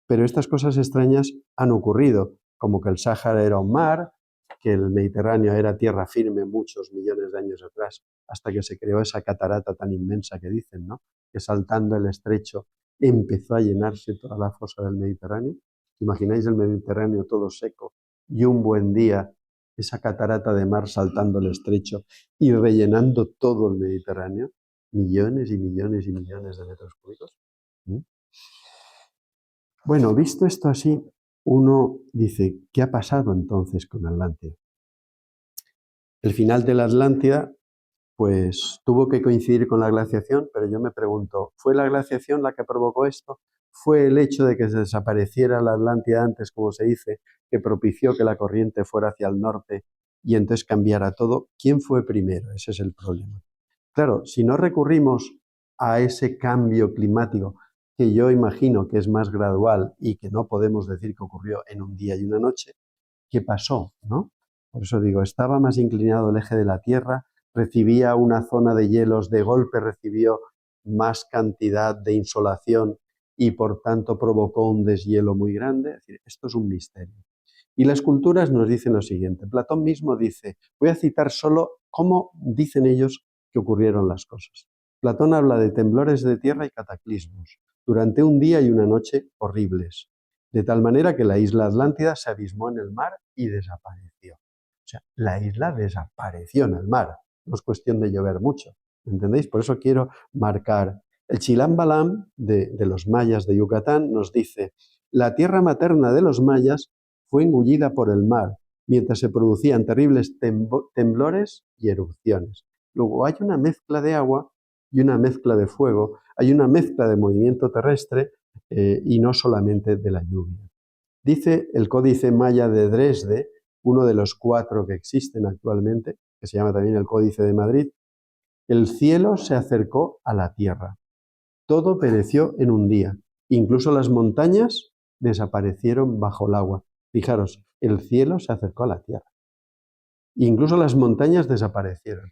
pero estas cosas extrañas han ocurrido, como que el Sáhara era un mar, que el Mediterráneo era tierra firme muchos millones de años atrás, hasta que se creó esa catarata tan inmensa que dicen, ¿no? Que saltando el estrecho empezó a llenarse toda la fosa del Mediterráneo. ¿Imagináis el Mediterráneo todo seco y un buen día esa catarata de mar saltando el estrecho y rellenando todo el Mediterráneo? Millones y millones y millones de metros cúbicos. Bueno, visto esto así, uno dice, ¿qué ha pasado entonces con Atlántida? El final de la Atlántida, pues tuvo que coincidir con la glaciación, pero yo me pregunto, ¿fue la glaciación la que provocó esto? ¿Fue el hecho de que se desapareciera la Atlántida antes, como se dice, que propició que la corriente fuera hacia el norte y entonces cambiara todo? ¿Quién fue primero? Ese es el problema. Claro, si no recurrimos a ese cambio climático, que yo imagino que es más gradual y que no podemos decir que ocurrió en un día y una noche, ¿qué pasó? ¿No? Por eso digo, estaba más inclinado el eje de la Tierra, recibía una zona de hielos, de golpe recibió más cantidad de insolación y por tanto provocó un deshielo muy grande. Es decir, esto es un misterio. Y las culturas nos dicen lo siguiente. Platón mismo dice, voy a citar solo cómo dicen ellos que ocurrieron las cosas. Platón habla de temblores de tierra y cataclismos durante un día y una noche horribles, de tal manera que la isla Atlántida se abismó en el mar y desapareció. O sea, la isla desapareció en el mar. No es cuestión de llover mucho, ¿entendéis? Por eso quiero marcar. El Chilam Balam de los mayas de Yucatán nos dice, la tierra materna de los mayas fue engullida por el mar, mientras se producían terribles temblores y erupciones. Luego hay una mezcla de agua y una mezcla de fuego, hay una mezcla de movimiento terrestre y no solamente de la lluvia. Dice el Códice Maya de Dresde, uno de los 4 que existen actualmente, que se llama también el Códice de Madrid, el cielo se acercó a la tierra. Todo pereció en un día. Incluso las montañas desaparecieron bajo el agua. Fijaros, el cielo se acercó a la tierra. Incluso las montañas desaparecieron.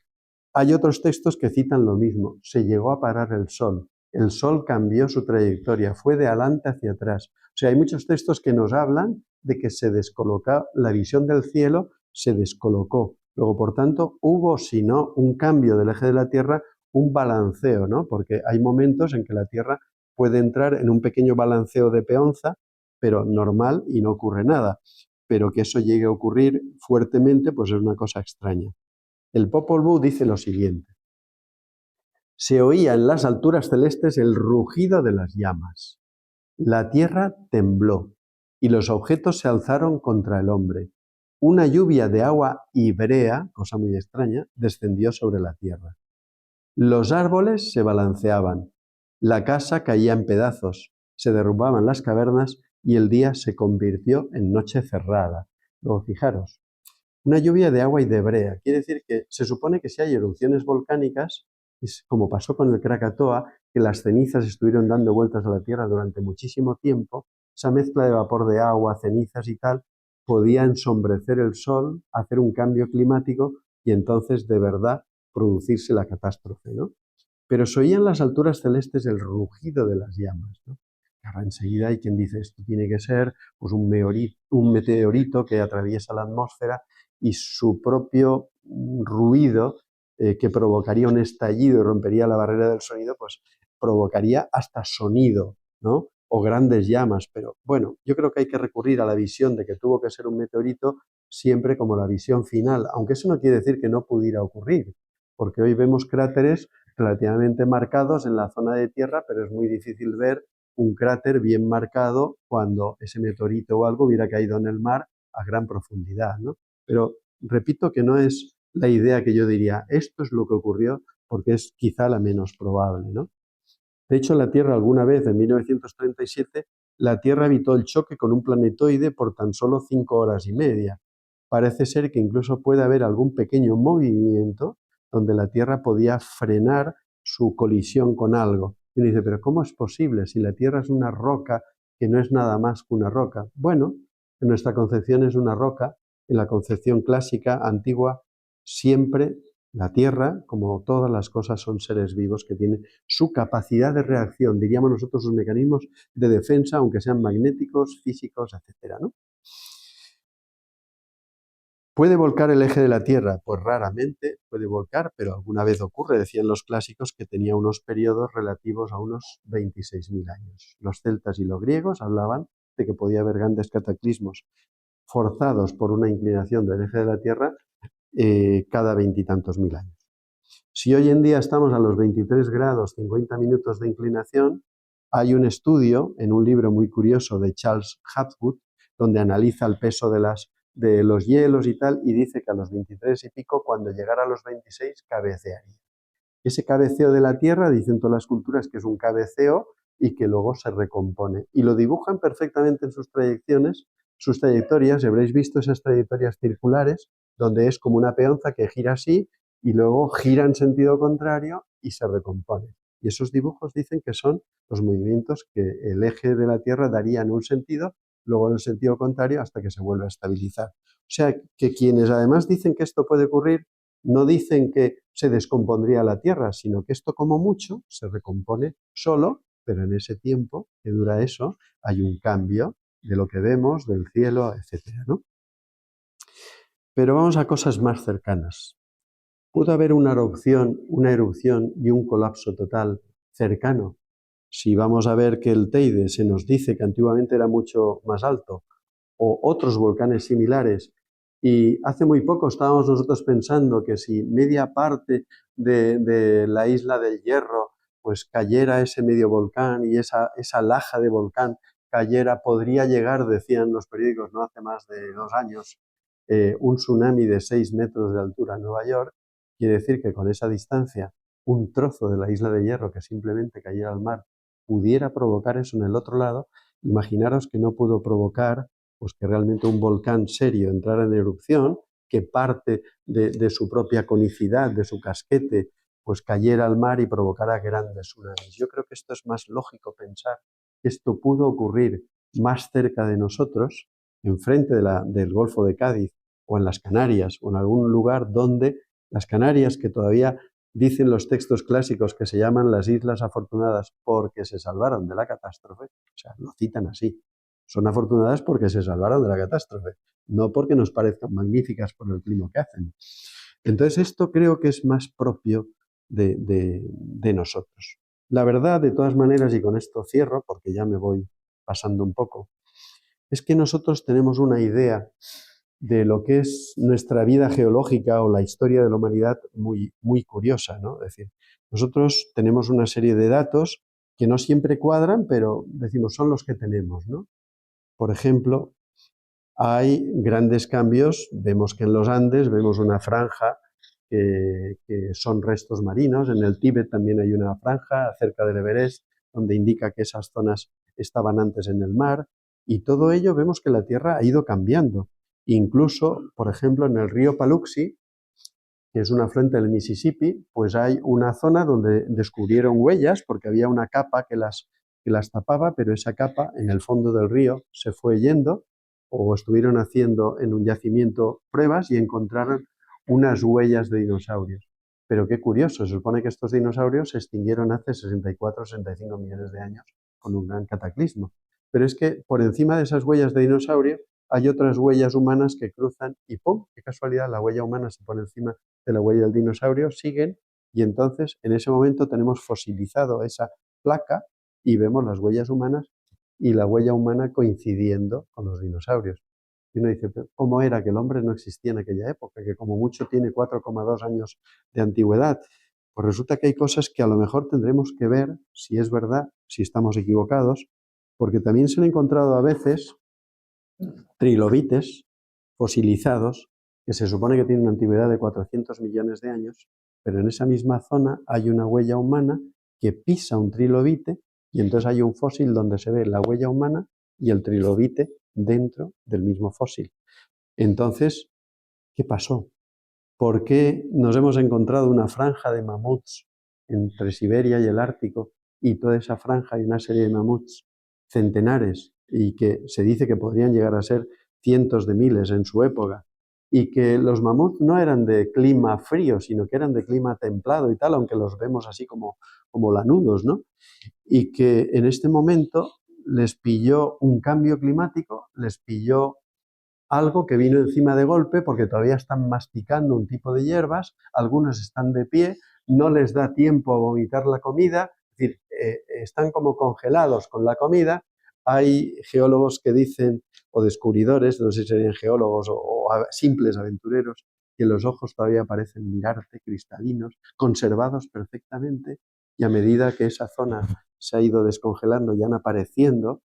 Hay otros textos que citan lo mismo. Se llegó a parar el sol. El sol cambió su trayectoria, fue de adelante hacia atrás. O sea, hay muchos textos que nos hablan de que se descolocó, la visión del cielo se descolocó. Luego, por tanto, hubo, si no, un cambio del eje de la Tierra, un balanceo, ¿no? Porque hay momentos en que la Tierra puede entrar en un pequeño balanceo de peonza, pero normal y no ocurre nada. Pero que eso llegue a ocurrir fuertemente, pues es una cosa extraña. El Popol Vuh dice lo siguiente. Se oía en las alturas celestes el rugido de las llamas. La tierra tembló y los objetos se alzaron contra el hombre. Una lluvia de agua ibrea, cosa muy extraña, descendió sobre la tierra. Los árboles se balanceaban, la casa caía en pedazos, se derrumbaban las cavernas y el día se convirtió en noche cerrada. Luego, fijaros, una lluvia de agua y de brea. Quiere decir que se supone que si hay erupciones volcánicas, es como pasó con el Krakatoa, que las cenizas estuvieron dando vueltas a la Tierra durante muchísimo tiempo, esa mezcla de vapor de agua, cenizas y tal, podía ensombrecer el sol, hacer un cambio climático y entonces de verdad producirse la catástrofe, ¿no? Pero se oía en las alturas celestes el rugido de las llamas, ¿no? Claro, enseguida hay quien dice esto tiene que ser pues un meteorito que atraviesa la atmósfera y su propio ruido que provocaría un estallido y rompería la barrera del sonido, pues provocaría hasta sonido, ¿no? O grandes llamas. Pero bueno, yo creo que hay que recurrir a la visión de que tuvo que ser un meteorito siempre como la visión final, aunque eso no quiere decir que no pudiera ocurrir, porque hoy vemos cráteres relativamente marcados en la zona de tierra, pero es muy difícil ver un cráter bien marcado cuando ese meteorito o algo hubiera caído en el mar a gran profundidad, ¿no? Pero repito que no es la idea que yo diría, esto es lo que ocurrió, porque es quizá la menos probable, ¿no? De hecho, la Tierra alguna vez, en 1937, la Tierra evitó el choque con un planetoide por tan solo 5 horas y media. Parece ser que incluso puede haber algún pequeño movimiento donde la Tierra podía frenar su colisión con algo. Y uno dice, pero ¿cómo es posible si la Tierra es una roca que no es nada más que una roca? Bueno, en nuestra concepción es una roca, en la concepción clásica, antigua, siempre La Tierra, como todas las cosas, son seres vivos que tienen su capacidad de reacción, diríamos nosotros, sus mecanismos de defensa, aunque sean magnéticos, físicos, etcétera, ¿no? ¿Puede volcar el eje de la Tierra? Pues raramente puede volcar, pero alguna vez ocurre. Decían los clásicos que tenía unos periodos relativos a unos 26.000 años. Los celtas y los griegos hablaban de que podía haber grandes cataclismos forzados por una inclinación del eje de la Tierra cada veintitantos mil años. Si hoy en día estamos a los 23 grados 50 minutos de inclinación, hay un estudio en un libro muy curioso de Charles Hapgood, donde analiza el peso de los hielos y tal, y dice que a los 23 y pico, cuando llegara a los 26, cabecearía. Ese cabeceo de la Tierra, dicen todas las culturas que es un cabeceo y que luego se recompone. Y lo dibujan perfectamente en sus trayectorias, y habréis visto esas trayectorias circulares, donde es como una peonza que gira así y luego gira en sentido contrario y se recompone. Y esos dibujos dicen que son los movimientos que el eje de la Tierra daría en un sentido, luego en el sentido contrario hasta que se vuelve a estabilizar. O sea, que quienes además dicen que esto puede ocurrir, no dicen que se descompondría la Tierra, sino que esto como mucho se recompone solo, pero en ese tiempo que dura eso hay un cambio de lo que vemos, del cielo, etcétera, ¿no? Pero vamos a cosas más cercanas. ¿Pudo haber una erupción y un colapso total cercano? Si vamos a ver que el Teide se nos dice que antiguamente era mucho más alto, o otros volcanes similares, y hace muy poco estábamos nosotros pensando que si media parte de la isla del Hierro pues cayera ese medio volcán y esa laja de volcán cayera, podría llegar, decían los periódicos no hace más de 2 años, un tsunami de 6 metros de altura en Nueva York. Quiere decir que con esa distancia, un trozo de la isla de Hierro que simplemente cayera al mar pudiera provocar eso en el otro lado. Imaginaros que no pudo provocar pues que realmente un volcán serio entrara en erupción, que parte de su propia conicidad, de su casquete, pues cayera al mar y provocara grandes tsunamis. Yo creo que esto es más lógico pensar que esto pudo ocurrir más cerca de nosotros, enfrente del Golfo de Cádiz, o en las Canarias, o en algún lugar donde las Canarias, que todavía dicen los textos clásicos que se llaman las Islas Afortunadas porque se salvaron de la catástrofe, o sea, lo citan así. Son afortunadas porque se salvaron de la catástrofe, no porque nos parezcan magníficas por el clima que hacen. Entonces, esto creo que es más propio de nosotros. La verdad, de todas maneras, y con esto cierro, porque ya me voy pasando un poco, es que nosotros tenemos una idea de lo que es nuestra vida geológica o la historia de la humanidad muy, muy curiosa, ¿no? Es decir, nosotros tenemos una serie de datos que no siempre cuadran, pero decimos, son los que tenemos, ¿no? Por ejemplo, hay grandes cambios. Vemos que en los Andes vemos una franja que son restos marinos. En el Tíbet también hay una franja cerca del Everest donde indica que esas zonas estaban antes en el mar. Y todo ello vemos que la Tierra ha ido cambiando. Incluso, por ejemplo, en el río Paluxy, que es un afluente del Mississippi, pues hay una zona donde descubrieron huellas porque había una capa que las tapaba, pero esa capa en el fondo del río se fue yendo, o estuvieron haciendo en un yacimiento pruebas y encontraron unas huellas de dinosaurios. Pero qué curioso, se supone que estos dinosaurios se extinguieron hace 64 o 65 millones de años con un gran cataclismo. Pero es que por encima de esas huellas de dinosaurio hay otras huellas humanas que cruzan y ¡pum! ¡Qué casualidad! La huella humana se pone encima de la huella del dinosaurio, siguen, y entonces en ese momento tenemos fosilizado esa placa y vemos las huellas humanas y la huella humana coincidiendo con los dinosaurios. Y uno dice, ¿cómo era que el hombre no existía en aquella época? Que como mucho tiene 4,2 años de antigüedad. Pues resulta que hay cosas que a lo mejor tendremos que ver si es verdad, si estamos equivocados, porque también se han encontrado a veces trilobites fosilizados que se supone que tienen una antigüedad de 400 millones de años, pero en esa misma zona hay una huella humana que pisa un trilobite y entonces hay un fósil donde se ve la huella humana y el trilobite dentro del mismo fósil. Entonces, ¿qué pasó? ¿Por qué nos hemos encontrado una franja de mamuts entre Siberia y el Ártico, y toda esa franja hay una serie de mamuts centenares y que se dice que podrían llegar a ser cientos de miles en su época, y que los mamuts no eran de clima frío, sino que eran de clima templado y tal, aunque los vemos así como lanudos, ¿no? Y que en este momento les pilló un cambio climático, les pilló algo que vino encima de golpe porque todavía están masticando un tipo de hierbas, algunos están de pie, no les da tiempo a vomitar la comida, es decir, están como congelados con la comida. Hay geólogos que dicen, o descubridores, no sé si serían geólogos o simples aventureros, que los ojos todavía parecen mirarte, cristalinos, conservados perfectamente, y a medida que esa zona se ha ido descongelando y han apareciendo,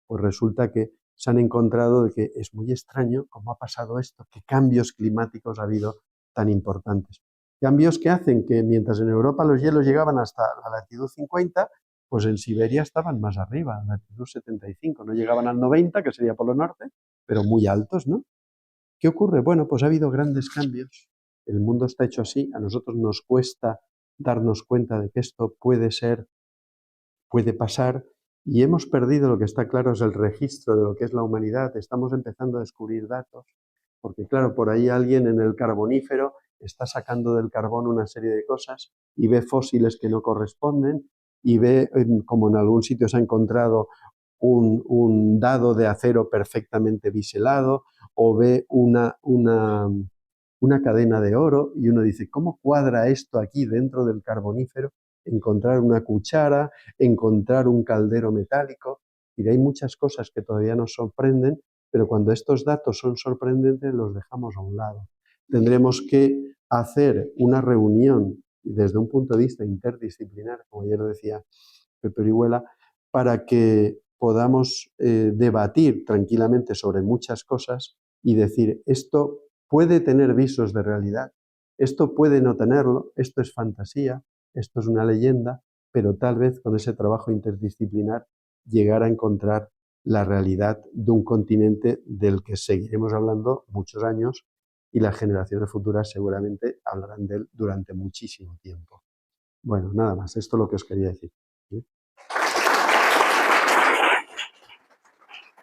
pues resulta que se han encontrado de que es muy extraño cómo ha pasado esto, qué cambios climáticos ha habido tan importantes. Cambios que hacen que mientras en Europa los hielos llegaban hasta la latitud 50, pues en Siberia estaban más arriba, latitud 75, no llegaban al 90, que sería Polo Norte, pero muy altos, ¿no? ¿Qué ocurre? Bueno, pues ha habido grandes cambios. El mundo está hecho así, a nosotros nos cuesta darnos cuenta de que esto puede ser, puede pasar, y hemos perdido, lo que está claro es el registro de lo que es la humanidad. Estamos empezando a descubrir datos, porque claro, por ahí alguien en el carbonífero está sacando del carbón una serie de cosas y ve fósiles que no corresponden y ve, como en algún sitio se ha encontrado un dado de acero perfectamente biselado, o ve una cadena de oro y uno dice, ¿cómo cuadra esto aquí dentro del carbonífero? Encontrar una cuchara, encontrar un caldero metálico, y hay muchas cosas que todavía nos sorprenden, pero cuando estos datos son sorprendentes los dejamos a un lado. Tendremos que hacer una reunión desde un punto de vista interdisciplinar, como ayer decía Pepe Orihuela, para que podamos debatir tranquilamente sobre muchas cosas y decir, esto puede tener visos de realidad, esto puede no tenerlo, esto es fantasía, esto es una leyenda, pero tal vez con ese trabajo interdisciplinar llegar a encontrar la realidad de un continente del que seguiremos hablando muchos años y las generaciones futuras seguramente hablarán de él durante muchísimo tiempo. Bueno, nada más, esto es lo que os quería decir. ¿Sí?